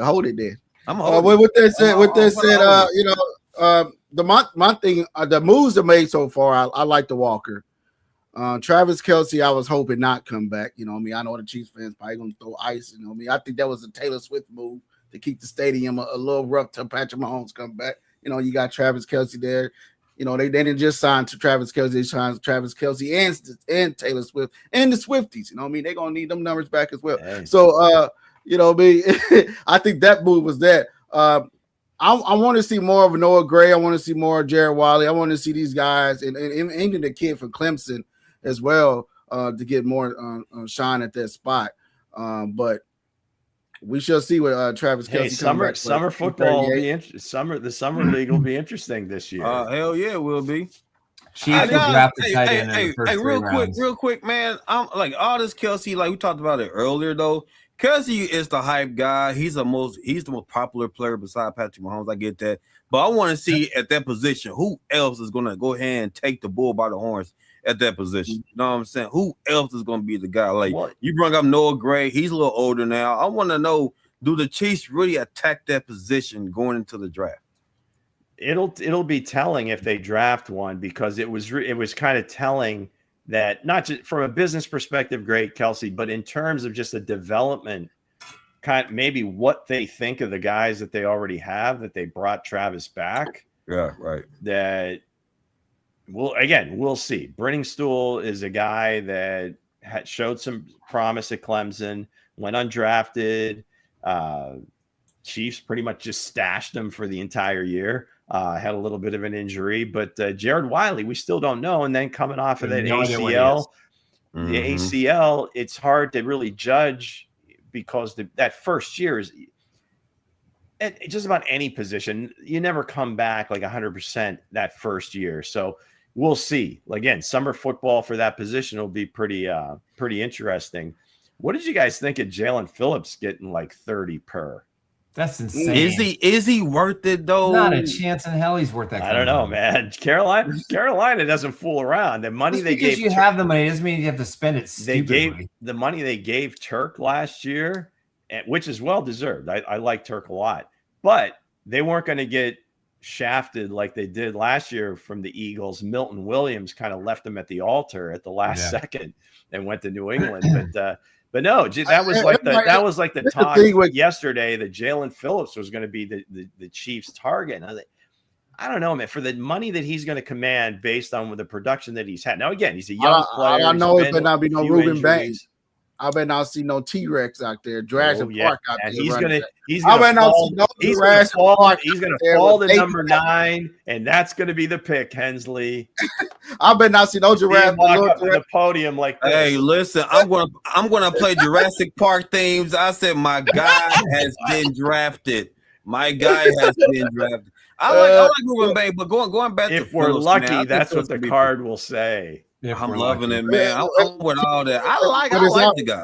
C: Hold it there.
E: I'm holding.
C: With that said, my thing, the moves are made so far. I like the Walker. Travis Kelce, I was hoping not come back. I know the Chiefs fans probably gonna throw ice. I think that was a Taylor Swift move to keep the stadium a little rough till Patrick Mahomes come back. You got Travis Kelce there. They didn't just sign to Travis Kelce; they signed Travis Kelce and Taylor Swift and the Swifties. They're gonna need them numbers back as well. Hey. So, I think that move was that. I want to see more of Noah Gray. I want to see more of Jared Wiley. I want to see these guys and even the kid from Clemson as well to get more shine at that spot. But we shall see what Travis Kelce.
D: Summer football will be interesting. The summer league will be interesting this year.
E: Hell yeah, it will be.
B: Chiefs will draft the tight end in the first
E: real quick, man. I'm like all this Kelce, like we talked about it earlier though. Kelce is the hype guy. He's the most popular player beside Patrick Mahomes. I get that. But I want to see at that position who else is going to go ahead and take the bull by the horns at that position. You know what I'm saying? Who else is going to be the guy? Like you brought up Noah Gray. He's a little older now. I want to know, do the Chiefs really attack that position going into the draft?
D: It'll be telling if they draft one, because it was kind of telling that not just from a business perspective, great Kelce, but in terms of just a development, kind of maybe what they think of the guys that they already have, that they brought Travis back.
E: Yeah, right.
D: That we'll see. Brenningstool is a guy that had showed some promise at Clemson, went undrafted. Chiefs pretty much just stashed him for the entire year. Had a little bit of an injury, but Jared Wiley, we still don't know. And then coming off of that ACL, ACL, it's hard to really judge because that first year is at just about any position. You never come back like 100% that first year. So we'll see. Again, summer football for that position will be pretty interesting. What did you guys think of Jalen Phillips getting like 30 per?
B: That's insane.
E: Is he worth it though?
B: Not a chance in hell he's worth that.
D: I don't know, man. Carolina doesn't fool around. The money
B: they gave you have the money doesn't mean you have to spend it stupidly.
D: They gave the money they gave Turk last year, which is well deserved. I like Turk a lot, but they weren't going to get shafted like they did last year from the Eagles. Milton Williams kind of left them at the altar at the last second and went to New England, But no, that was like the talk yesterday that Jalen Phillips was going to be the Chiefs' target. And I was like, I don't know, man. For the money that he's going to command based on the production that he's had. Now, again, he's a young player.
C: I know it could not be no Ruben Banks. I better not see no T-Rex out there, Jurassic Park out there.
D: He's gonna fall to number 9, and that's gonna be the pick, Hensley.
C: I better not see no Jurassic
D: walk up to the podium like this.
E: Hey, listen, I'm gonna play Jurassic Park themes. I said my guy has been drafted. My guy has been drafted. I like Ruben Bay, but going back
D: if
E: to
D: we're
E: Phillips,
D: lucky,
E: man,
D: that's what the card will say.
E: I'm loving it, man. I'm with all that. I like the guy.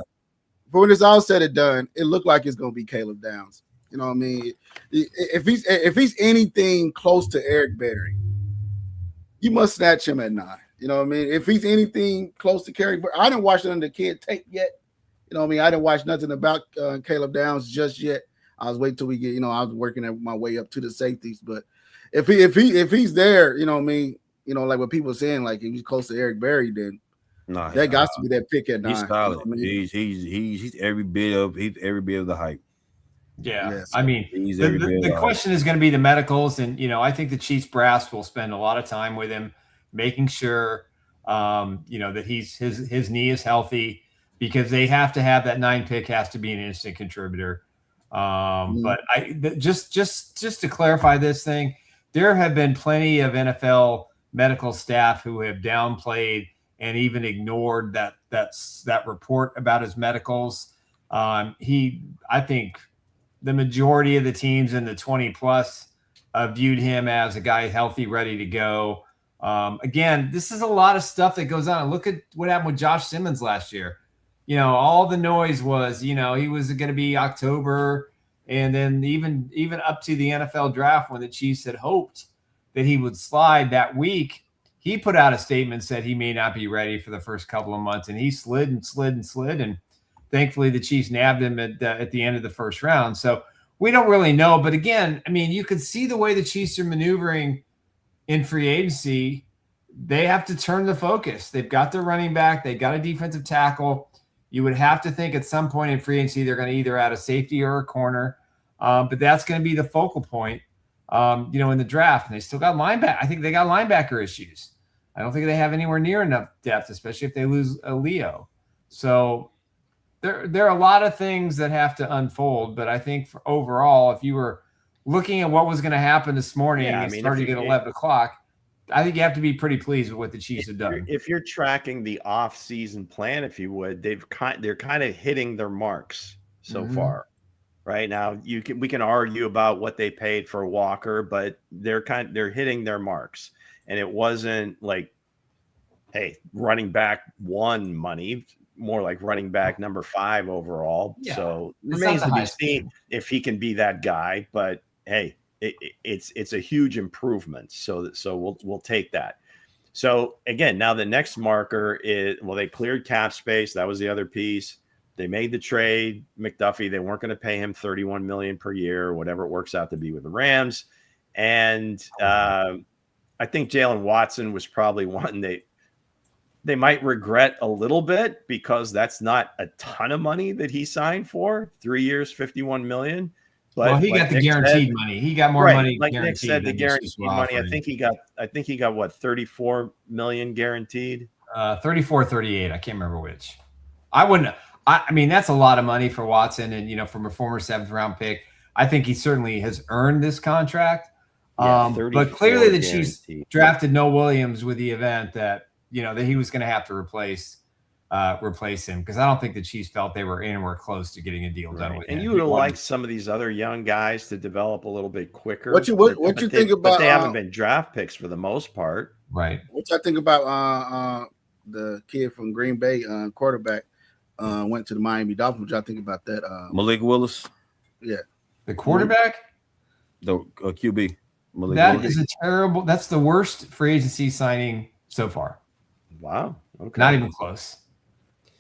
C: But when it's all said and done, it looked like it's gonna be Caleb Downs. You know what I mean? If he's anything close to Eric Berry, you must snatch him at 9. You know what I mean? If he's anything close to Eric Berry, I didn't watch none of the kid tape yet. You know what I mean? I didn't watch nothing about Caleb Downs just yet. I was waiting till we get. I was working my way up to the safeties. But if he's there, you know what I mean? Like what people are saying, like if he's close to Eric Berry, then that got to be that pick at 9.
E: He's solid.
C: You know what I mean?
E: He's every bit of the hype.
A: Yeah,
C: yes.
A: I mean, the question is going to be the medicals, and I think the Chiefs brass will spend a lot of time with him, making sure that his knee is healthy, because they have to have that 9 pick has to be an instant contributor. But just to clarify this thing, there have been plenty of NFL medical staff who have downplayed and even ignored that report about his medicals. I think the majority of the teams in the 20 plus viewed him as a guy healthy, ready to go. Again, this is a lot of stuff that goes on. Look at what happened with Josh Simmons last year. All the noise was, he was going to be October, and then even up to the NFL draft when the Chiefs had hoped that he would slide that week, he put out a statement, said he may not be ready for the first couple of months, and he slid, and thankfully the Chiefs nabbed him at the end of the first round. So we don't really know, but again, I mean, you could see the way the Chiefs are maneuvering in free agency. They have to turn the focus. They've got their running back, they got a defensive tackle. You would have to think at some point in free agency they're going to either add a safety or a corner, but that's going to be the focal point, in the draft. And they still got linebacker. I think they got linebacker issues. I don't think they have anywhere near enough depth, especially if they lose a Leo. So there are a lot of things that have to unfold. But I think for overall, if you were looking at what was going to happen this morning, starting at 11 o'clock, I think you have to be pretty pleased with what the Chiefs have done.
D: If you're tracking the off-season plan, if you would, they're kind of hitting their marks so far. Right now, we can argue about what they paid for Walker, but they're hitting their marks, and it wasn't like, hey, running back 1 money, more like running back number 5 overall. Yeah, so remains to be seen if he can be that guy. But hey, it's a huge improvement. So we'll take that. So again, now the next marker is, they cleared cap space. That was the other piece. They made the trade, McDuffie. They weren't going to pay him $31 million per year, or whatever it works out to be with the Rams. And I think Jalen Watson was probably one they might regret a little bit, because that's not a ton of money that he signed for. 3 years, $51 million. But
A: he got the guaranteed money. He got more money.
D: Like Nick said, the guaranteed money. I think he got what, $34 million guaranteed.
A: 34, 38. I can't remember which. I mean, that's a lot of money for Watson, and from a former 7th round pick. I think he certainly has earned this contract. But clearly the Chiefs drafted Noah Williams with the event that that he was going to have to replace him, because I don't think the Chiefs felt they were anywhere close to getting a deal done with him.
D: And you would have liked some of these other young guys to develop a little bit quicker.
C: What you think about?
D: But they haven't been draft picks for the most part,
A: right?
C: What I think about the kid from Green Bay, quarterback, went to the Miami Dolphins. What y'all think about that?
E: Malik Willis.
C: Yeah,
A: the quarterback,
E: the QB. Malik
A: that
E: Willis.
A: is that's the worst free agency signing so far.
D: Wow. Okay.
A: Not even close.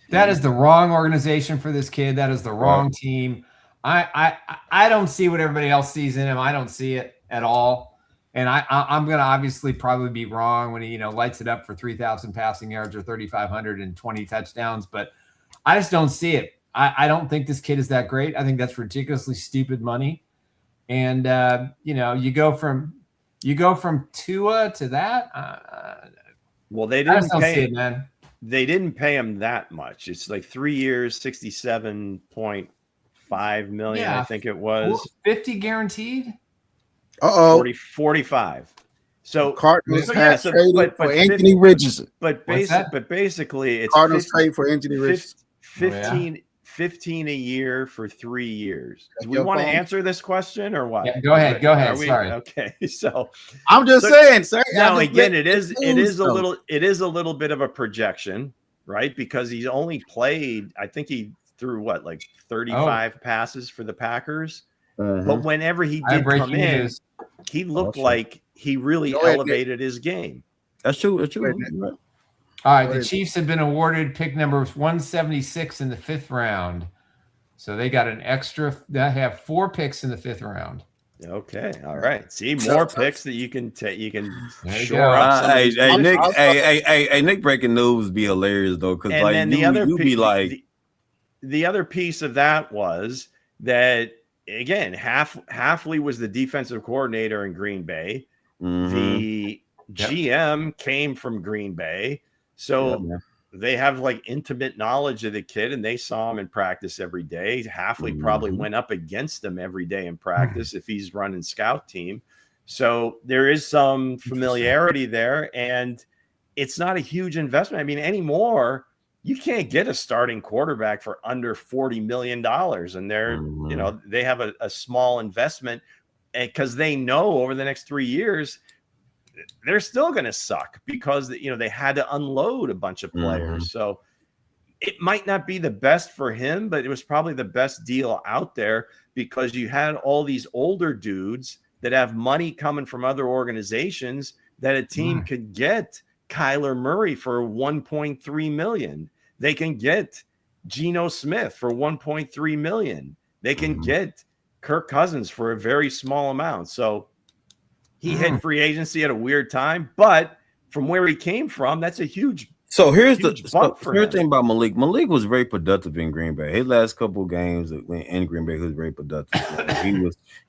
A: That is the wrong organization for this kid. That is the wrong team. I don't see what everybody else sees in him. I don't see it at all. And I'm going to obviously probably be wrong when he, lights it up for 3,000 passing yards or 3,520 touchdowns, but I just don't see it. I don't think this kid is that great. I think that's ridiculously stupid money. And, you go from Tua to that.
D: Well, they didn't
A: pay
D: see
A: it, man.
D: they didn't pay him that much. It's like 3 years, 67.5 million,
B: Yeah.
D: I think it was.
B: 50 guaranteed.
D: 45. So
C: Cardinals
D: so
C: have traded for Anthony Richardson.
D: But basically, it's
C: Cardinals trade for Anthony Richardson.
D: 15 a year for 3 years. Do we
C: your
D: want to
C: phone?
D: answer this question or what?
B: Yeah, go ahead. Go ahead.
D: Are we-
B: Sorry.
D: Okay. So
C: I'm just saying, sir.
D: now again, it is a little bit of a projection, right? Because he's only played, I think he threw like 35 passes for the Packers. But whenever he did come in, he looked like he really elevated his game.
E: That's true. That's true.
B: All right, the Chiefs have been awarded pick number 176 in the 5th round. So they got an extra. They have 4 picks in the 5th round.
D: Okay, all right. See, more picks that you can take. You can shore
B: go.
D: up.
E: Hey, Nick. Hey, Nick. Breaking news would be hilarious though, because
D: And
E: like
D: then the other piece of that was that again, Halfley was the defensive coordinator in Green Bay. The GM came from Green Bay, so they have like intimate knowledge of the kid, and they saw him in practice every day. Halfley probably went up against him every day in practice if he's running scout team. So there is some familiarity there, and it's not a huge investment. I mean, anymore, you can't get a starting quarterback for under $40 million. And they're, they have a small investment because they know over the next 3 years, they're still going to suck because, they had to unload a bunch of players. So it might not be the best for him, but it was probably the best deal out there because you had all these older dudes that have money coming from other organizations that a team could get Kyler Murray for $1.3 million. They can get Geno Smith for $1.3 million. They can get Kirk Cousins for a very small amount. So he hit free agency at a weird time, but from where he came from, that's a huge.
E: So here's
D: huge
E: the
D: bump for him.
E: thing about Malik. Malik was very productive in Green Bay. His last couple of games in Green Bay, he was very productive.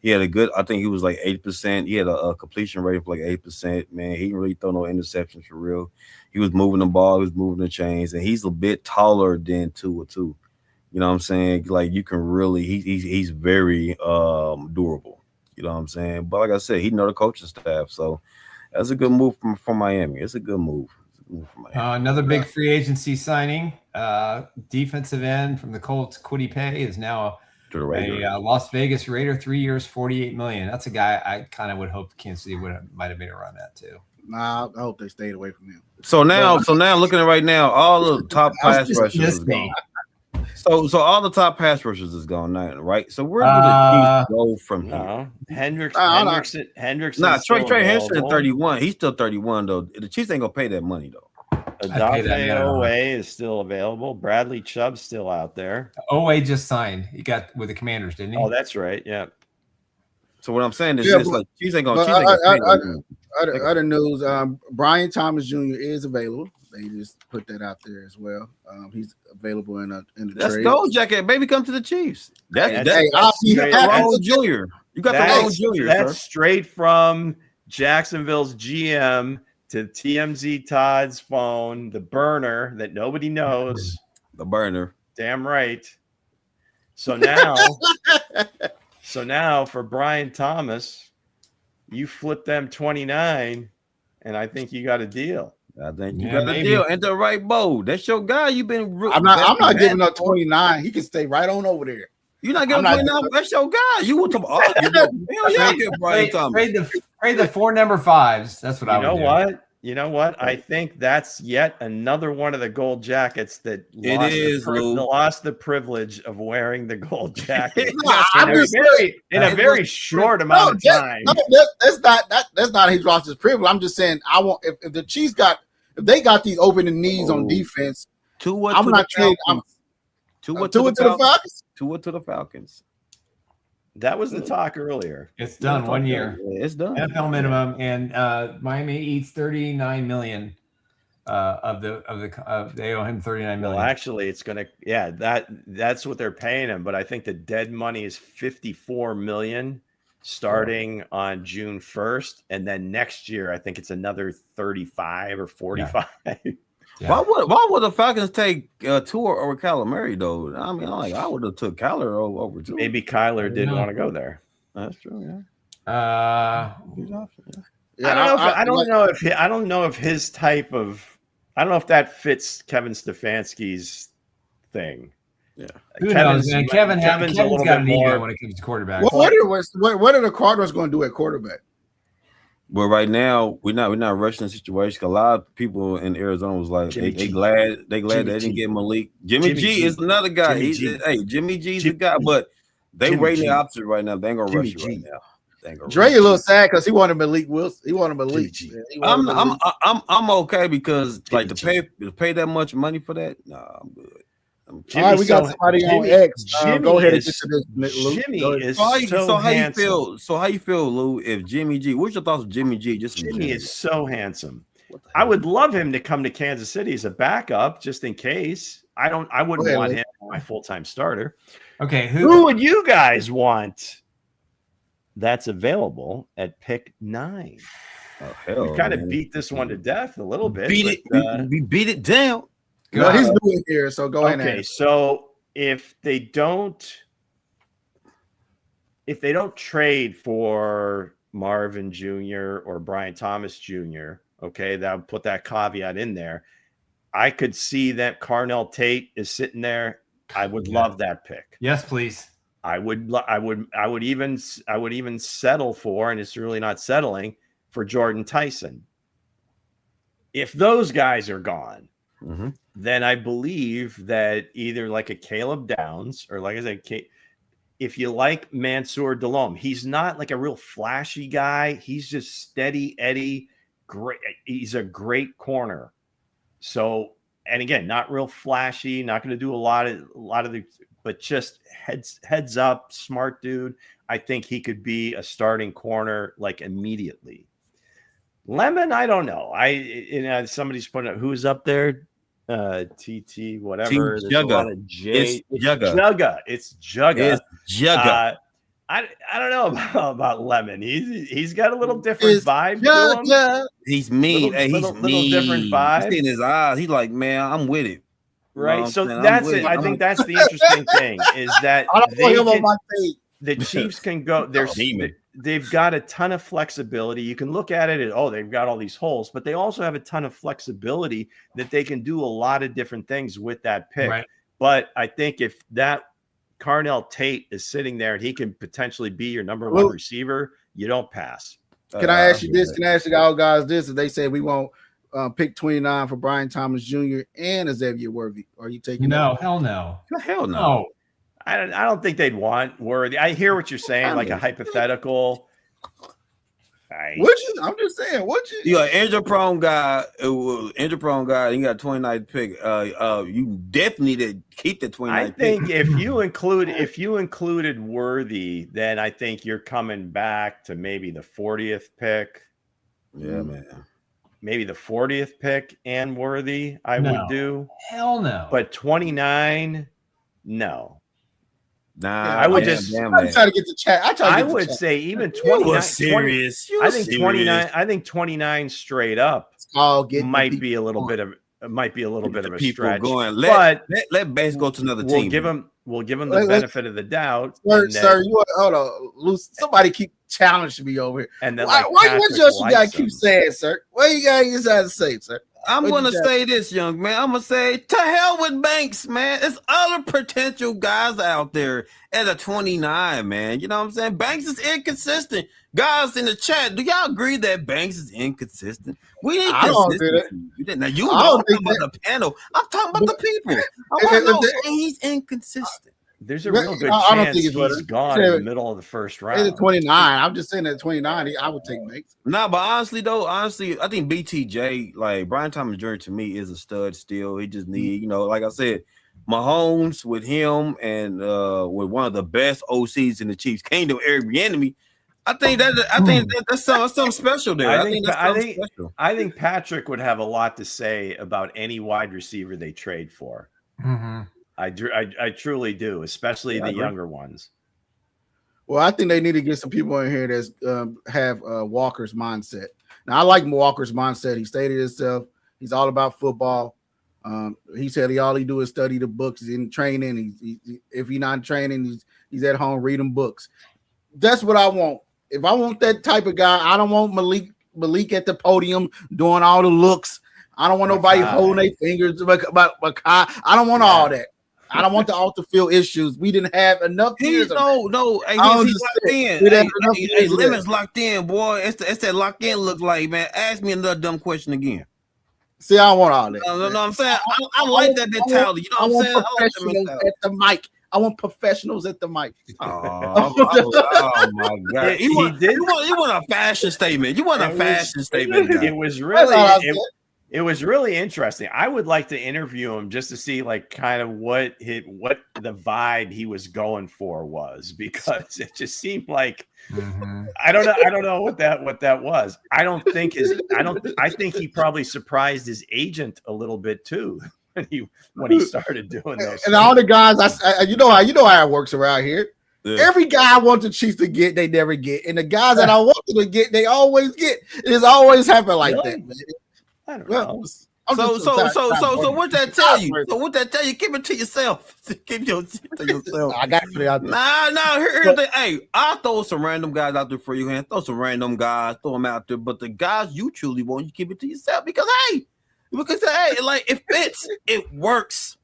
E: He had a good. I think he was like 8%. He had a completion rate of like 8%. Man, he didn't really throw no interceptions for real. He was moving the ball. He was moving the chains, and he's a bit taller than 202. You know what I'm saying? Like you can really. He's very durable. You know what I'm saying? But like I said, he know the coaching staff, so that's a good move from Miami. It's a good move.
B: Another big free agency signing, defensive end from the Colts, Kwity Paye, is now a Las Vegas Raider, 3 years, $48 million. That's a guy I kind of would hope Kansas City might have made a run at too.
C: Nah, I hope they stayed away from him.
E: So now looking at right now, all the top pass rushers is gone. So all the top pass rushers is gone now, right? So where do the Chiefs go from here?
D: Hendrickson.
E: Nah, Trey Henderson at 31. He's still 31 though. The Chiefs ain't gonna pay that money though.
D: Adolphe Owe is still available. Bradley Chubb's still out there.
B: Owe just signed. He got with the Commanders, didn't he?
D: Oh, that's right. Yeah.
E: So what I'm saying is just like Chiefs ain't gonna pay
C: other news, Brian Thomas Jr. is available. They just put that out there as well. He's available in the
E: Let's
C: trade.
E: go, Jacket. Baby, come to the Chiefs.
C: Junior.
E: You got the wrong Junior.
D: That's straight from Jacksonville's GM to TMZ Todd's phone, the burner that nobody knows.
E: The burner.
D: Damn right. So now for Brian Thomas, you flip them 29, and I think you got a deal.
E: I think you got a deal. Enter the right bowl. That's your guy. You've been.
C: I'm not giving up 29. He can stay right on over there.
E: You're not giving 29. That's your guy. You want to?
B: Trade the 4 number 5s. That's what I would do.
D: You know what? I think that's yet another one of the gold jackets that lost the privilege of wearing the gold jacket in a very short amount of time.
C: That's not his roster's privilege. I'm just saying I want if the Chiefs if they got these opening needs on defense, I'm not trading.
E: Tua to the Falcons. Tua to the Falcons.
D: That was the talk earlier.
B: It's done 1 year.
E: It's done.
B: NFL minimum, and Miami eats $39 million. They owe him $39 million.
D: Well, actually, it's gonna. Yeah, that's what they're paying him. But I think the dead money is $54 million starting on June 1st, and then next year I think it's another 35 or 45.
B: Yeah.
E: Why would the Falcons take Tua over Kyler Murray though? I mean, I would have took Kyler over Tua.
D: Maybe Kyler didn't want to go there.
E: That's true. Yeah.
D: I don't know if his type of. I don't know if that fits Kevin Stefanski's thing.
B: Yeah. Who knows, man? Kevin's got an ego when it comes to quarterback.
C: What are the Cardinals going to do at quarterback?
E: Well, right now we're not rushing the situation. A lot of people in Arizona was like they glad they didn't get Malik. Jimmy G is another guy. Jimmy G's the guy, but they rating the opposite right now. They ain't gonna rush it right now.
C: Dre a little sad because he wanted Malik Wilson. He wanted Malik.
E: I'm okay because like to pay that much money for that. Nah, I'm good.
C: All right, we got somebody on X. Go ahead and get to this, Lou.
D: Jimmy is so handsome.
E: How you feel, Lou? If Jimmy G, what's your thoughts of Jimmy G?
D: Jimmy is so handsome. I would love him to come to Kansas City as a backup, just in case. I wouldn't want him as my full-time starter.
B: Okay,
D: who would you guys want? That's available at pick 9.
E: Oh, hell,
D: we kind of beat this one to death a little bit.
E: We beat it down.
C: No, he's doing here, so go ahead.
D: Okay, so if they don't trade for Marvin Jr. or Brian Thomas Jr., okay, that would put that caveat in there. I could see that Carnell Tate is sitting there. I would love that pick.
B: Yes, please.
D: I would even settle for, and it's really not settling for Jordan Tyson. If those guys are gone, then I believe that either like a Caleb Downs or like I said, if you like Mansour Delhomme, he's not like a real flashy guy. He's just steady Eddie. Great. He's a great corner. So, and again, not real flashy, not going to do a lot of the, but just heads up, smart dude. I think he could be a starting corner like immediately. Lemon, I don't know. Somebody's putting up who's up there. TT, whatever.
E: It's Jugga.
D: It's Jugga. I don't know about Lemon. He's got a little different vibe to him.
E: He's mean.
D: Little different vibe.
E: He's in his eyes. He's like, man, I'm with it.
D: Right. You know so that's it. I think that's the interesting thing is that the Chiefs can go. They've got a ton of flexibility. You can look at it as, they've got all these holes, but they also have a ton of flexibility that they can do a lot of different things with that pick. Right. But I think if that Carnell Tate is sitting there and he can potentially be your number one receiver, you don't pass.
C: Can I ask you this? Can I ask you all guys this? If they say we won't pick 29 for Brian Thomas Jr. and Xavier Worthy, are you taking
B: no? Hell no.
E: Hell no.
D: I don't think they'd want Worthy. I hear what you're saying, like a hypothetical.
C: I'm just saying,
E: you're an injury-prone guy. And you got 29th pick. You definitely need to keep the 29th
D: I think pick. if you included Worthy, then I think you're coming back to maybe the 40th pick.
E: Yeah, man.
D: Maybe the 40th pick and Worthy, would do.
B: Hell no.
D: But 29, no.
E: Nah,
D: I would I'm
C: trying to get the chat.
D: I would say even 29.
E: Serious.
D: 20, I think 29. I think 29 straight up might be a little bit of a stretch.
E: Let Banks go to another team.
D: We'll give him the benefit of the doubt.
C: Sir, hold on. Somebody keep challenging me over here.
D: And then
C: why you gotta keep saying, sir? What you gotta say, sir?
E: I'm going to say this, young man. I'm going to say, to hell with Banks, man. There's other potential guys out there at a 29, man. You know what I'm saying? Banks is inconsistent. Guys in the chat, do y'all agree that Banks is inconsistent? We need consistency. Now, you know, I'm talking about the panel. I'm talking about the people. I want to know he's inconsistent.
D: There's a real good chance he's gone in the middle of the first round.
C: At 29, I'm just saying at 29, I would take Banks.
E: Nah, but honestly, I think BTJ, like Brian Thomas Jr. to me is a stud still. He just need, like I said, Mahomes with him and with one of the best OCs in the Chiefs kingdom, Eric Bieniemy. I think that's something special there.
D: I think Patrick would have a lot to say about any wide receiver they trade for.
B: Mm-hmm.
D: I truly do, especially the younger ones.
C: Well, I think they need to get some people in here that's have Walker's mindset. Now, I like Walker's mindset. He stated himself. He's all about football. He said all he do is study the books. He's in training. If he's not training, he's at home reading books. That's what I want. If I want that type of guy, I don't want Malik at the podium doing all the looks. I don't want nobody holding their fingers about I don't want all that. I don't want the off the field issues. We didn't have enough years.
E: No. Hey, he's locked in. Hey, Lemon's locked in, boy. It's that locked in look like, man. Ask me another dumb question again.
C: See, I don't want all that.
E: No, I'm saying I like that mentality. You know what I'm saying? I like that mentality.
C: At the mic. I want professionals at the mic.
E: Oh my God! You want a fashion statement? You want a fashion statement?
D: It was really interesting. I would like to interview him just to see like kind of what the vibe he was going for was, because it just seemed like I don't know what that was. I think he probably surprised his agent a little bit too when he started doing those.
C: And all the guys, you know how it works around here. Yeah. Every guy I want the Chiefs to get, they never get, and the guys that I want them to get, they always get. It's always happened like that, man.
D: I don't know.
E: So what that tell you? So what that tell you? Keep it to yourself. Keep your to yourself.
C: I got it out there.
E: Nah. Here's the hey. I'll throw some random guys out there for you, and throw some random guys, throw them out there. But the guys you truly want, you keep it to yourself because like it fits, it works.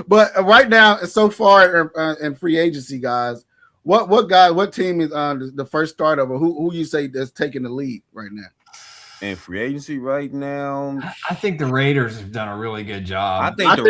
C: But right now, so far in free agency, guys, what team is the first starter? Or who you say that's taking the lead right now?
E: In free agency right now,
B: I think the Raiders have done a really good job.
E: I think the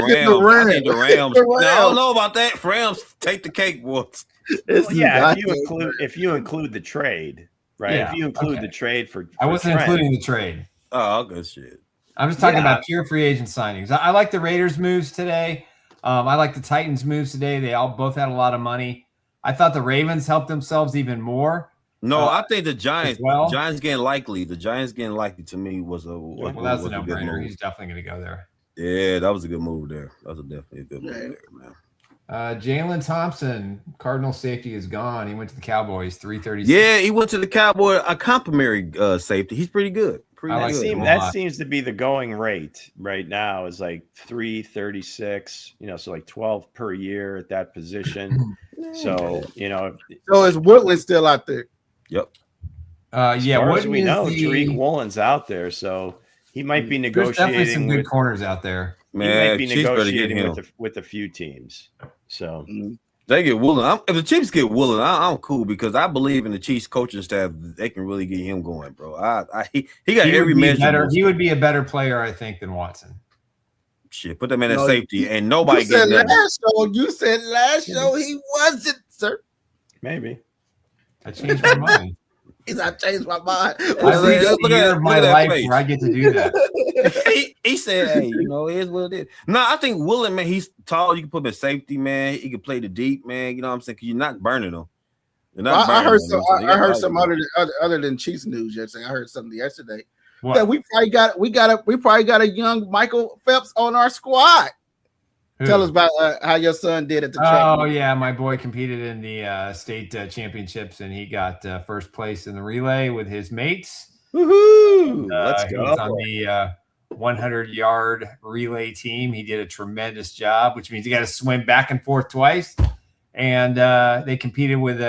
E: Rams. Now, I don't know about that. Rams take the cake, boys.
D: If you include the trade, right?
B: Yeah,
D: if you include the trade for
B: I wasn't
D: Trent.
B: including the trade.
E: Oh, good shit.
B: I'm just talking about pure free agent signings. I like the Raiders moves today. I like the Titans moves today. They both had a lot of money. I thought the Ravens helped themselves even more.
E: No, I think the Giants. The Giants getting likely to me was
B: that's a no-brainer. He's definitely going to go there.
E: Yeah, that was a good move there. That was definitely a good move there, man.
B: Jalen Thompson, Cardinal safety, is gone. He went to the Cowboys, 336.
E: Yeah, he went to the Cowboys, a complimentary safety. He's pretty good.
D: That seems to be the going rate right now is like 336, so like 12 per year at that position. So,
C: So is Woodland still out there?
E: Yep.
D: As we know, Tariq Woolen's out there, so he might be negotiating.
B: There's definitely some good corners out there.
D: Man, he might be negotiating with a few teams. So
E: they get Woolen. If the Chiefs get Woolen, I'm cool because I believe in the Chiefs coaching staff. They can really get him going, bro. He got every measure.
B: He would be a better player, I think, than Watson.
E: Shit, put them in at safety, and nobody
C: gets
E: that.
C: You said last show he wasn't, sir.
D: Maybe.
B: I changed my mind.
C: I changed my mind.
B: Look at my life where I get to do that.
E: he said, "Hey, it is what it is." No, I think Woolen, man, he's tall. You can put him in safety, man. He can play the deep, man. You know what I'm saying? Because you're not burning him.
C: I heard some other than Chiefs news yesterday. I heard something yesterday that we probably got a young Michael Phelps on our squad. Who? Tell us about how your son did at the track.
B: Oh, yeah. My boy competed in the state championships, and he got first place in the relay with his mates.
D: Woohoo! Let's go.
B: He was on the 100-yard relay team. He did a tremendous job, which means he got to swim back and forth twice. And they competed with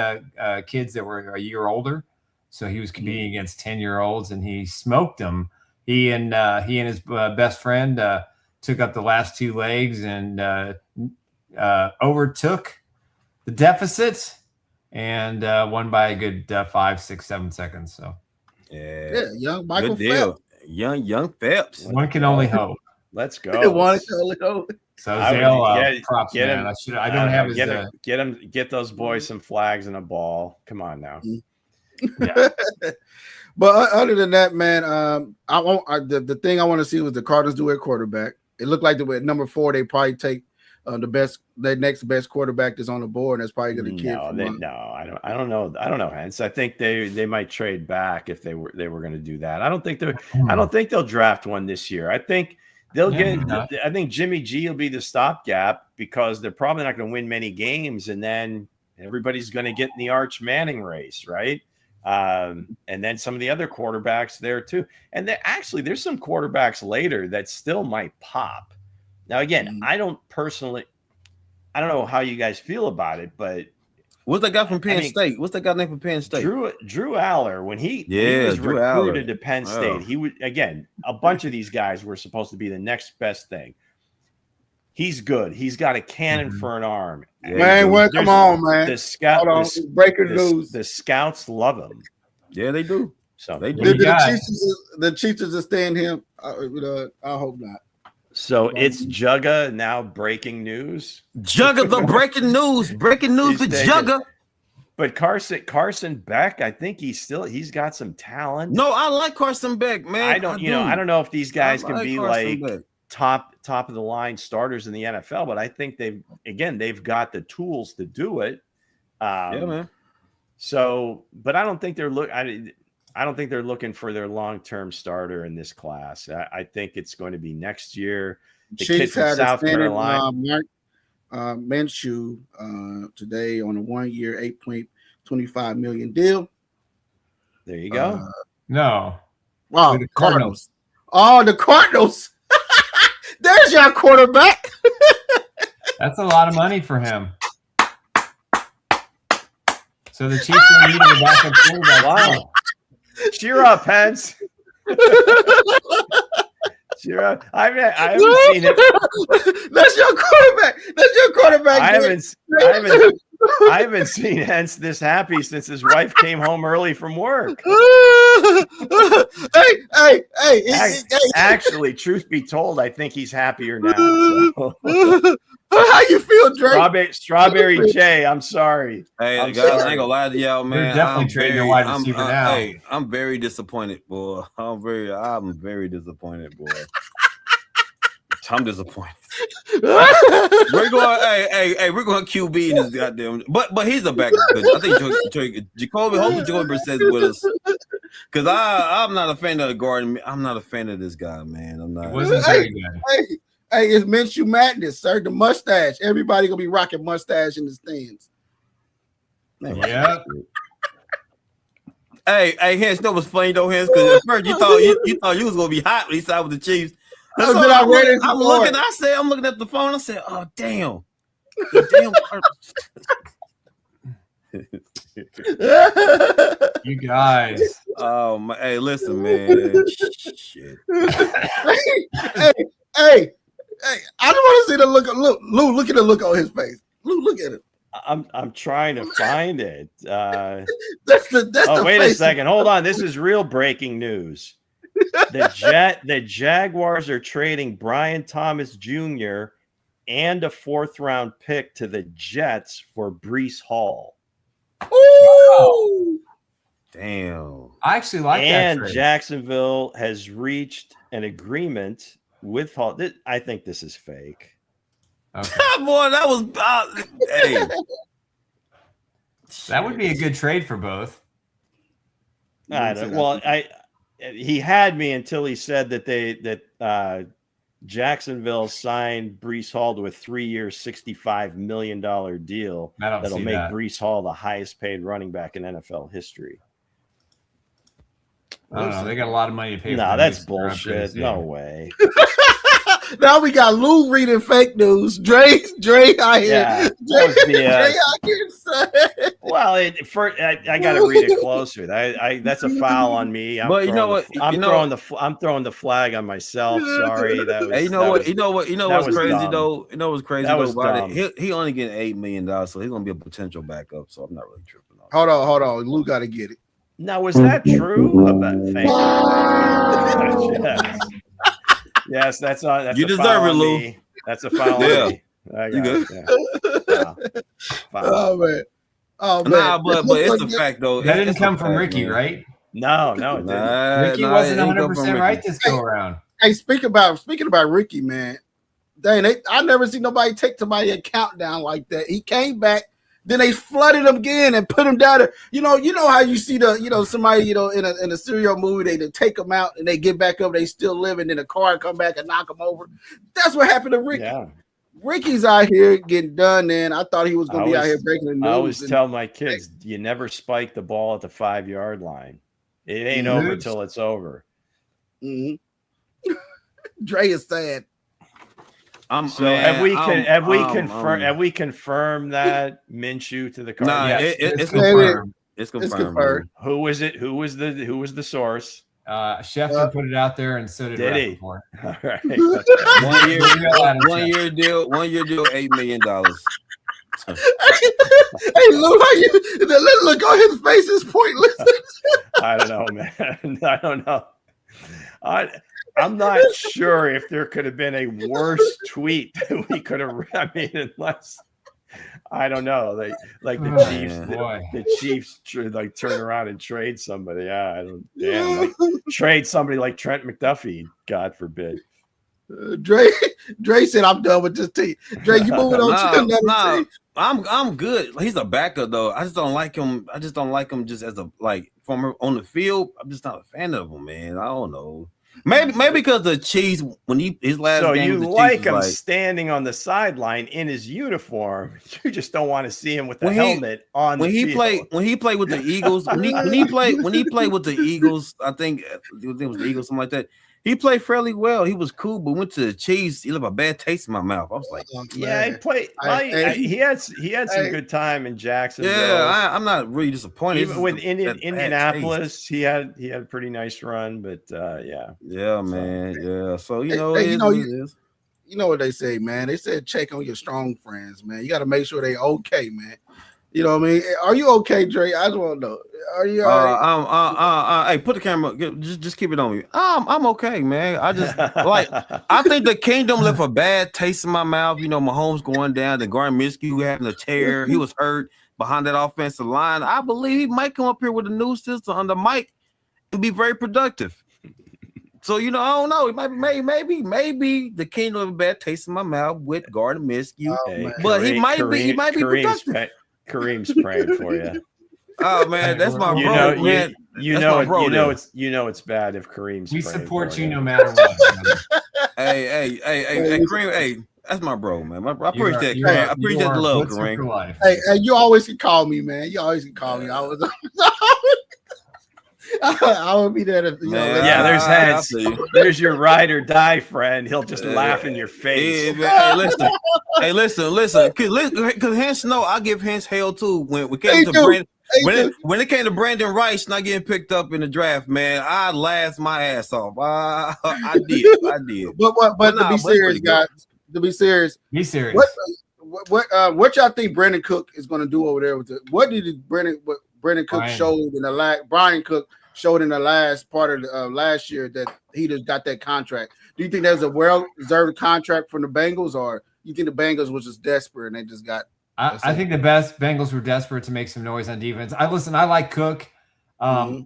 B: kids that were a year older. So he was competing against 10-year-olds, and he smoked them. He and his best friend took up the last two legs and overtook the deficit and won by a good 5, 6, 7 seconds. So,
C: yeah, young Michael Phelps.
E: Young Phelps.
B: One can only hope.
D: Let's go.
C: One can only hope.
B: So Zale, props, man. I don't have his.
D: Get those boys some flags and a ball. Come on now.
B: Yeah.
C: But other than that, man, the thing I want to see was the Cardinals do at quarterback. It looked like at number 4, they probably take the next best quarterback that's on the board. And that's probably going to kid.
D: I don't know, Hense. I think they might trade back if they were going to do that. I don't think they'll draft one this year. I think they'll I think Jimmy G will be the stopgap because they're probably not going to win many games, and then everybody's going to get in the Arch Manning race, right? And then some of the other quarterbacks there too. And there's some quarterbacks later that still might pop. Now, again, I don't know how you guys feel about it, but
E: what's that guy from Penn State? What's that guy named from Penn State?
D: Drew Aller. When he was recruited to Penn State, he would, again, a bunch of these guys were supposed to be the next best thing. He's good. He's got a cannon for an arm.
C: Man, come on, man. Breaking news.
D: The scouts love him.
E: Yeah, they do.
D: So
E: they do.
C: The Chiefs are staying him. I hope not.
D: So it's Jugga now breaking news.
E: Jugga, the breaking news. Breaking news with Jugga.
D: But Carson Beck, I think he's got some talent.
E: No, I like Carson Beck, man.
D: I don't know if these guys can be like top of the line starters in the NFL, but I think they've got the tools to do it.
E: Yeah, man.
D: So, but I don't think they're looking for their long-term starter in this class. I think it's going to be next year. The
C: Chiefs
D: kid from South Carolina,
C: Minshew, today on a 1-year, $8.25 million deal.
D: There you go.
B: No.
C: Wow, the Cardinals. Oh, the Cardinals. There's your quarterback.
B: That's a lot of money for him. So the Chiefs are needing a backup quarterback.
D: Wow. Cheer up, Hense. Cheer up. I haven't seen it.
C: That's your quarterback.
D: I haven't seen Hense this happy since his wife came home early from work.
C: Hey.
D: Actually, truth be told, I think he's happier now. So.
C: How you feel, Drake?
D: Strawberry J. I'm sorry.
E: Hey, guys, I ain't gonna lie to y'all, man.
B: They're definitely trading your wide receiver now.
E: Hey, I'm very disappointed, boy. I'm very disappointed, boy. I'm disappointed. We're going QB in this goddamn. But he's a backup. I think Jacoby. Hopefully, Jacoby Brissett with us. Because I'm not a fan of the Garden. I'm not a fan of this guy, man. I'm not.
B: It wasn't very good.
C: Hey, it's Minshew madness, sir. The mustache. Everybody gonna be rocking mustache in the stands.
B: Yeah.
E: Hey, Hense, that was funny though, Hense, because at first you thought you was gonna be hot when he signed with the Chiefs. I'm looking at the phone. I said, "Oh damn,
B: You guys."
E: Oh my! Hey, listen, man. Shit.
C: Hey! I don't want to see the look. Lou, look at the look on his face. Lou, look at it.
D: I'm trying to find it.
C: That's the
D: wait
C: face.
D: A second. Hold on. This is real breaking news. The Jaguars are trading Brian Thomas Jr. and a 4th-round pick to the Jets for Breece Hall.
C: Ooh!
E: Damn.
B: I actually like that.
D: And Jacksonville has reached an agreement with Hall. I think this is fake.
B: Okay.
E: Boy, that was hey.
B: That would be a good trade for both.
D: He had me until he said that Jacksonville signed Breece Hall to a 3-year, $65 million deal that'll make Breece Hall the highest paid running back in NFL history.
B: I don't know. They got a lot of money to pay.
D: No, that's bullshit. No way.
C: Now we got Lou reading fake news. Dre out here.
D: Well, I got to read it closer. That's a foul on me.
E: But you know what?
D: I'm throwing the flag on myself. Sorry. That was.
E: Hey, you know what's crazy
D: dumb.
E: though? You know what's crazy though about
D: dumb.
E: it? He only getting $8 million, so he's gonna be a potential backup. So I'm not really tripping on.
C: Hold on. Lou got to get it.
D: Now, was that true? Thank you. Yes, that's
E: you deserve it, Lou.
D: Me. That's a foul.
E: Yeah,
D: you good? Yeah.
C: Oh man.
E: Nah, but it's the fact though.
B: That didn't come from Ricky, right?
D: No, it didn't.
B: Ricky wasn't 100% right this go around.
C: Hey, speaking about Ricky, man. Dang, I never seen nobody take somebody a countdown like that. He came back. Then they flooded him again and put him down there. You know how you see somebody, in a serial movie, they take them out and they get back up, they still live, and then a car come back and knock them over. That's what happened to Ricky.
D: Yeah.
C: Ricky's out here getting done. Then I thought he was going to be out here breaking the news.
D: I always tell my kids, you never spike the ball at the 5-yard line. It ain't over till it's over.
C: Mm-hmm. Dre is sad.
D: Have we confirmed that Minshew to the Cardinals?
E: Nah,
D: Yes.
E: it's confirmed. It's
C: It's
E: confirmed.
C: confirmed.
D: Who was it? Who was the source?
B: Schefter put it out there, and so did
D: he?
B: Rappaport.
D: All right.
E: 1 year deal, $8 million.
C: Hey, Lou, the look on his face is pointless.
D: I don't know, man. I don't know. I'm not sure if there could have been a worse tweet that we could have. I mean, unless I don't know, the Chiefs, the Chiefs like turn around and trade somebody. Trade somebody like Trent McDuffie, God forbid.
C: Dre said, "I'm done with this team." Dre, you moving on to another team?
E: I'm good. He's a backup though. I just don't like him. Just as a from on the field. I'm just not a fan of him, man. I don't know. Maybe because the Chiefs his last
D: so
E: game.
D: You like him standing on the sideline in his uniform. You just don't want to see him with the helmet on. When he played
E: with the Eagles, when he played with the Eagles, I think it was the Eagles, something like that. He played fairly well. He was cool, but went to the Chiefs. He left a bad taste in my mouth. I was like,
D: yeah, he played. He had some good time in Jacksonville.
E: Yeah, I'm not really disappointed.
D: Even with Indianapolis, he had a pretty nice run, but yeah.
E: Yeah, man. Yeah. So
C: you know what they say, man. They said check on your strong friends, man. You got to make sure they okay, man. You know what I mean? Are you okay, Dre? I just want to know. Are you all right?
E: Hey, put the camera. Just keep it on me. I'm okay, man. I just I think the Kingdom left a bad taste in my mouth. You know, Mahomes going down, the Gardner Minshew who having a tear. He was hurt behind that offensive line. I believe he might come up here with a new system under Mike and be very productive. So, I don't know. It maybe the Kingdom left a bad taste in my mouth with Gardner Minshew. But he might be productive.
D: Kareem's praying for you.
E: Oh man, that's my bro, man.
D: It's bad if Kareem's.
B: We support you no matter what.
E: Hey, Kareem. Hey, that's my bro, man. I appreciate that. I appreciate the love, Kareem.
C: Hey, you always can call me, man. You always can call me. I would be there.
D: There's Hense. There's your ride or die friend. He'll just laugh in your face.
E: Hey, listen. Because Hense, I give Hense hell too. When it came to Brandon Rice not getting picked up in the draft, man, I laughed my ass off. I did. But
C: to be serious, guys. To be serious.
B: Be serious.
C: What y'all think Brandon Cook is going to do over there with it? What Brandon Cook showed in the last? Brian Cook showed in the last part of last year that he just got that contract. Do you think that was a well-deserved contract from the Bengals, or you think the Bengals was just desperate and they just got?
B: I think the best Bengals were desperate to make some noise on defense. I like Cook. I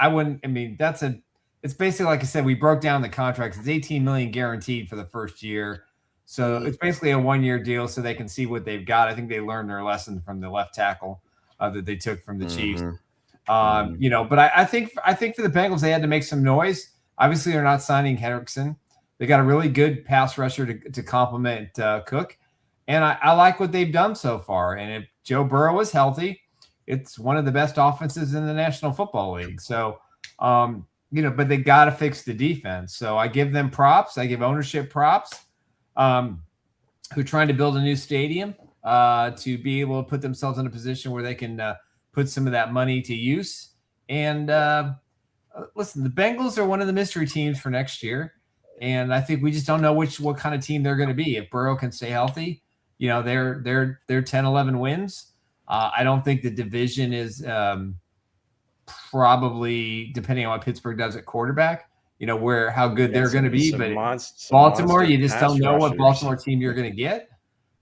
B: wouldn't. I mean, it's basically like I said. We broke down the contracts. It's $18 million guaranteed for the first year, so it's basically a 1-year deal, so they can see what they've got. I think they learned their lesson from the left tackle that they took from the Chiefs. But I think for the Bengals, they had to make some noise. Obviously, they're not signing Hendrickson. They got a really good pass rusher to complement Cook. And I like what they've done so far. And if Joe Burrow is healthy, it's one of the best offenses in the National Football League. So, but they got to fix the defense. So I give them props. I give ownership props who are trying to build a new stadium to be able to put themselves in a position where they can put some of that money to use. And listen, the Bengals are one of the mystery teams for next year. And I think we just don't know what kind of team they're going to be. If Burrow can stay healthy, they're 10-11 wins. I don't think the division is probably, depending on what Pittsburgh does at quarterback, how good they're going to be. But Baltimore, you just don't know what Baltimore team you're going to get.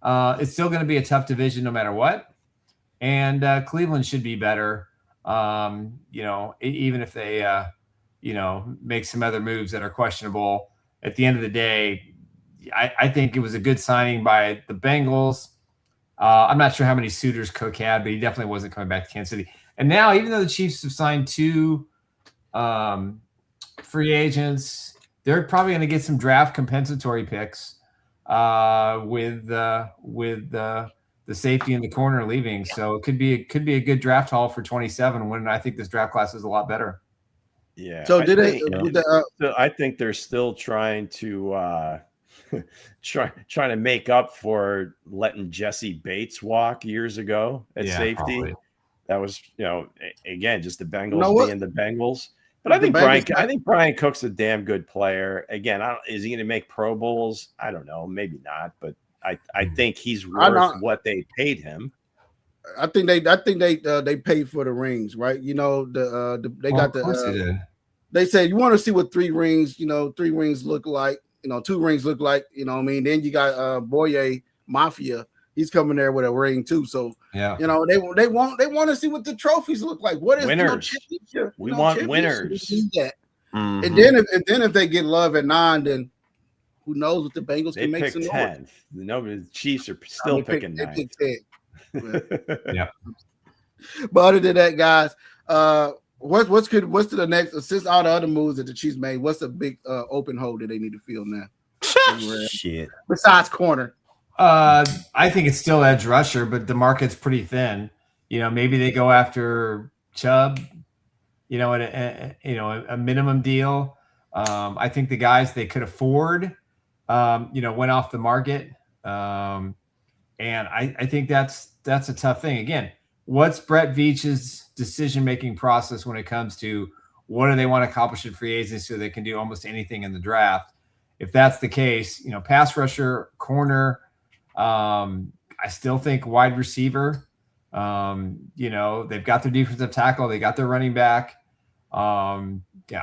B: It's still going to be a tough division no matter what. And Cleveland should be better, even if they, make some other moves that are questionable. At the end of the day, I think it was a good signing by the Bengals. I'm not sure how many suitors Cook had, but he definitely wasn't coming back to Kansas City. And now, even though the Chiefs have signed 2 free agents, they're probably going to get some draft compensatory picks with the safety in the corner leaving. So it could be a good draft haul for 27 when I think this draft class is a lot better.
D: Yeah.
C: So
D: I think they're still trying to trying to make up for letting Jesse Bates walk years ago at safety.
B: Probably.
D: That was, again, just the Bengals being the Bengals. But I think Brian Cook's a damn good player. Again, is he going to make Pro Bowls? I don't know, maybe not, but I think he's worth what they paid him.
C: I think they paid for the rings, right? They got the. They said you want to see what 3 rings, 3 rings look like, 2 rings look like, Then you got Boye Mafia. He's coming there with a ring too. So they want to see what the trophies look like. What is
D: winners? We want winners.
C: That. Mm-hmm. And then if they get love at 9, then who knows what the Bengals can make some
D: 10th. The Chiefs are still picking 9th.
B: Yeah.
C: But other than that, guys, what's to the next? Since all the other moves that the Chiefs made, what's the big open hole that they need to fill now?
E: Shit.
C: Besides corner.
B: I think it's still edge rusher, but the market's pretty thin. Maybe they go after Chubb, at a minimum deal. I think the guys they could afford, went off the market. And I think that's a tough thing. Again, what's Brett Veach's decision-making process when it comes to what do they want to accomplish in free agency so they can do almost anything in the draft? If that's the case, pass rusher, corner, I still think wide receiver, they've got their defensive tackle. They got their running back. I'd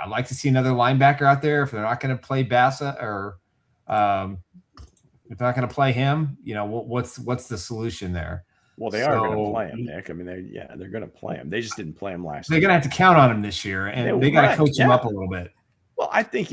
B: like to see another linebacker out there. If they're not going to play Bassa or if they're not going to play him, what's the solution there?
D: Well, they are going to play him, Nick. I mean, they're going to play him. They just didn't play him last year.
B: They're going to have to count on him this year, and they got to coach him up a little bit.
D: Well, I think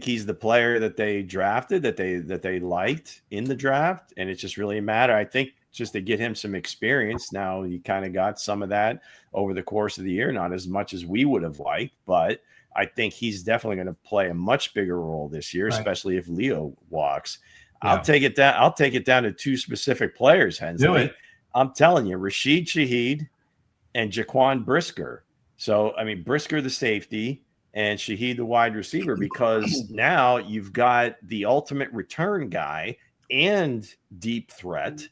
D: he's the player that they drafted, that they liked in the draft, and it's just really a matter. I think just to get him some experience. Now he kind of got some of that over the course of the year, not as much as we would have liked, but I think he's definitely going to play a much bigger role this year, right, especially if Leo walks. Yeah. I'll take it down to 2 specific players, Hense. I'm telling you, Rashid Shaheed and Jaquan Brisker. So, I mean, Brisker the safety and Shaheed the wide receiver, because now you've got the ultimate return guy and deep threat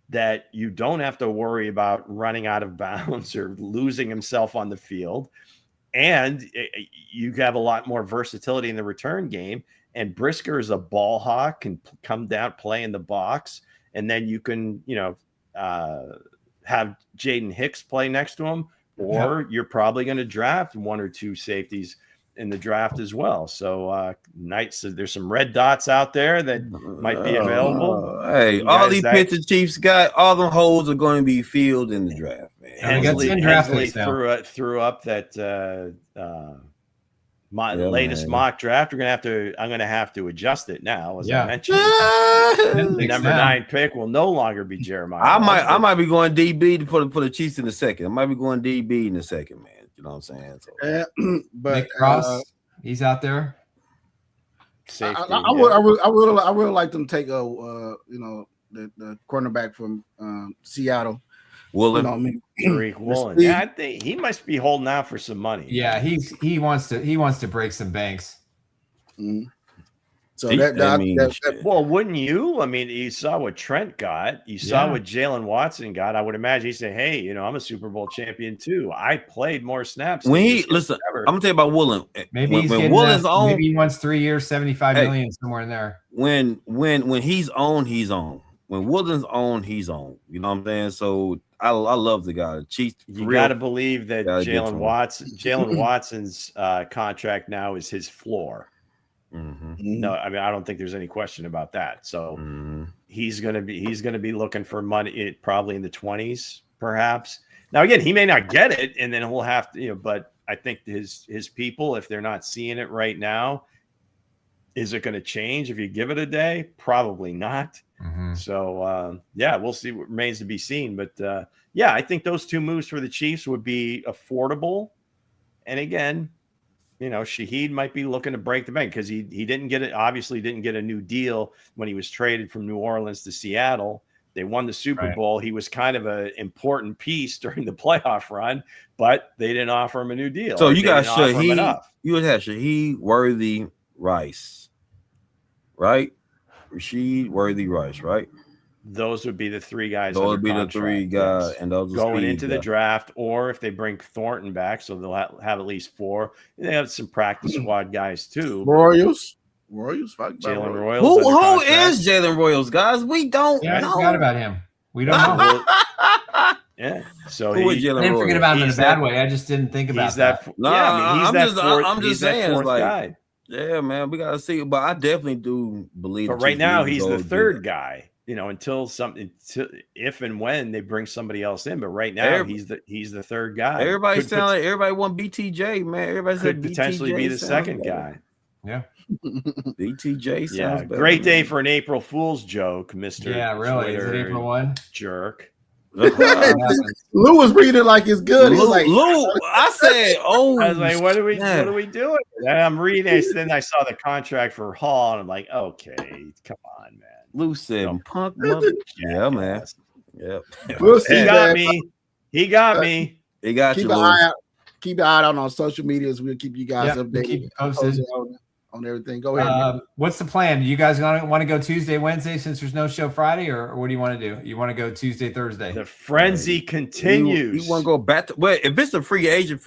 D: that you don't have to worry about running out of bounds or losing himself on the field. And you have a lot more versatility in the return game. And Brisker is a ball hawk, can come down, play in the box. And then you can, have Jaden Hicks play next to him, or you're probably going to draft 1 or 2 safeties in the draft as well. So there's some red dots out there that might be available.
E: Hey, all these picture Chiefs got, all them holes are going to be filled in the draft, man.
D: Hensley threw up that latest mock draft. I'm going to have to adjust it now, as I mentioned. The number 9 pick will no longer be Jeremiah.
E: I might be going DB for the Chiefs in the second. I might be going DB in the second, man. You know what I'm saying? So,
B: but Nick Cross, he's out there.
C: Safety, I would like them to take the cornerback from Seattle.
E: Woolen.
D: Tariq Woolen. Yeah, I think he must be holding out for some money.
B: Yeah, he wants to break some banks.
C: Mm-hmm. So
D: well, wouldn't you? I mean, you saw what Trent got. You saw what Jalen Watson got. I would imagine he said, "Hey, I'm a Super Bowl champion too. I played more snaps."
E: I'm gonna tell you about Woolen.
B: Maybe when Woolen's on, maybe he wants 3 years, $75 million, somewhere in there.
E: When he's on, he's on. When Woolen's on, he's on. You know what I'm saying? So I love the guy. Chiefs.
D: You got to believe that Jalen Watson's contract now is his floor.
E: Mm-hmm.
D: No, I mean, I don't think there's any question about that. So he's gonna be looking for money, probably in the 20s, perhaps. Now, again, he may not get it, and then we'll have to, but I think his people, if they're not seeing it right now, is it going to change if you give it a day? Probably not.
B: Mm-hmm.
D: So we'll see. What remains to be seen. But I think those 2 moves for the Chiefs would be affordable, and again, Shaheed might be looking to break the bank because he didn't get it. Obviously, didn't get a new deal when he was traded from New Orleans to Seattle. They won the Super Bowl. He was kind of an important piece during the playoff run, but they didn't offer him a new deal.
E: So you got Shaheed. You would have Shaheed, Worthy, Rice, right? Rashid, Worthy, Rice, right?
D: Those would be the three guys.
E: Those would be the three guys, and those
D: going into the draft, or if they bring Thornton back, so they'll have at least 4. They have some practice squad guys too.
C: Royals,
D: Jalen Royals.
E: Who is Jalen Royals, guys? We don't know.
B: I forgot about him. We don't know.
D: Yeah. So
B: I didn't forget about him in a bad way. I just didn't think about that.
E: I'm just saying, it's like, guy. Yeah, man, we gotta see. But I definitely do believe.
D: But right now, he's the third guy. Until if and when they bring somebody else in. But right now, he's the third guy.
E: Everybody want BTJ, man. Everybody
D: could potentially be the second guy.
B: Yeah.
E: BTJ sounds better.
D: Great day for an April Fool's joke, Mr.
B: Yeah, really. Is it April 1?
D: Jerk.
C: Lou was reading like it's good. He's like,
E: Lou, I said,
D: I was like, what are we doing? And I'm reading it, then I saw the contract for Hall, and I'm like, okay, come on, man.
E: Lou said, punk mother. Yeah, man. Yeah.
C: We'll see,
D: He got me. He got me.
E: He got
C: keep
E: you,
C: an
E: Lou.
C: eye out. Keep an eye out on social medias. We'll keep you guys updated.
B: Keep posted
C: on everything. Go ahead.
B: What's the plan? Do you guys want to go Tuesday, Wednesday since there's no show Friday, or what do you want to do? You want to go Tuesday, Thursday?
D: The frenzy continues.
E: You want to go back to if it's a free agent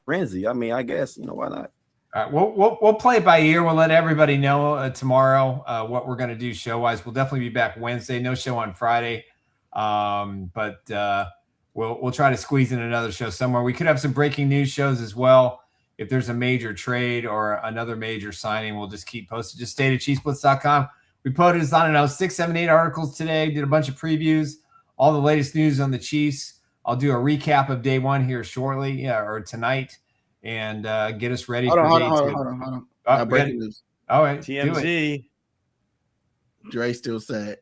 E: frenzy, I mean, I guess why not?
B: All right, we'll play it by ear. We'll let everybody know tomorrow what we're going to do show wise. We'll definitely be back Wednesday. No show on Friday, but we'll try to squeeze in another show somewhere. We could have some breaking news shows as well. If there's a major trade or another major signing, we'll just keep posted. Just stay to ChiefsBlitz.com. We posted, 6, 7, 8 articles today. Did a bunch of previews, all the latest news on the Chiefs. I'll do a recap of day 1 here shortly, or tonight, and get us ready for day 2.
C: Hold on. Breaking news.
B: All right,
D: TMZ.
C: Dre still sad.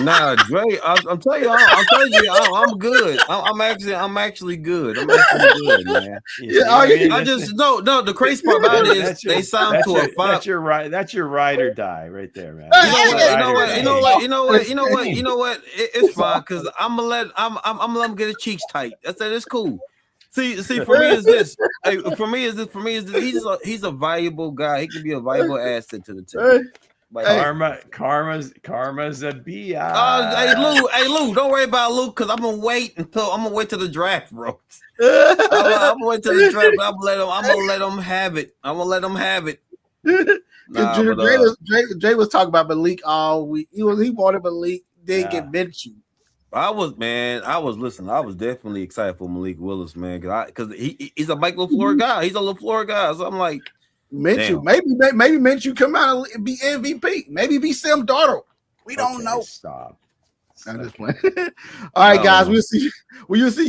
E: Nah, Dre, I'm telling you, I'm good. I'm actually good. I'm actually good, man. I just no. The crazy part about it is they signed to a 5.
D: That's your right. That's your ride or die right there, man.
E: You know what? It's fine because I'm gonna let him get his cheeks tight. I said it's cool. See, for me is this. For me is this. He's a valuable guy. He can be a valuable asset to the team.
D: Karma's a B.I.
E: Hey Lou, don't worry about Lou because I'm gonna wait till the draft, bro. I'm gonna wait till the draft. I'm gonna let him have it.
C: Jay was talking about Malik all week. He wanted Malik, didn't get mentioned.
E: I was definitely excited for Malik Willis, man, because he's a Mike LaFleur guy. He's a LaFleur guy, so I'm like.
C: Minshew, maybe Minshew come out and be MVP. Maybe be Sam Darnold. We don't know.
D: Stop.
C: I'm just playing. All right, guys. We'll see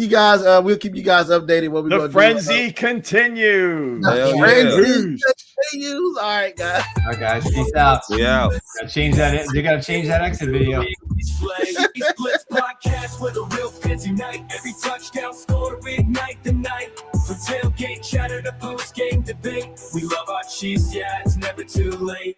C: you guys. We'll keep you guys updated. What we
D: the frenzy continues.
C: The frenzy continues. All right, guys.
B: All right, guys. Peace out.
E: Yeah.
B: Change that. You got to change that exit video.
F: Chiefs Blitz podcast with a real fans unite. Every touchdown score to reignite the night. From tailgate chatter to post game debate, we love our Chiefs. Yeah, it's never too late.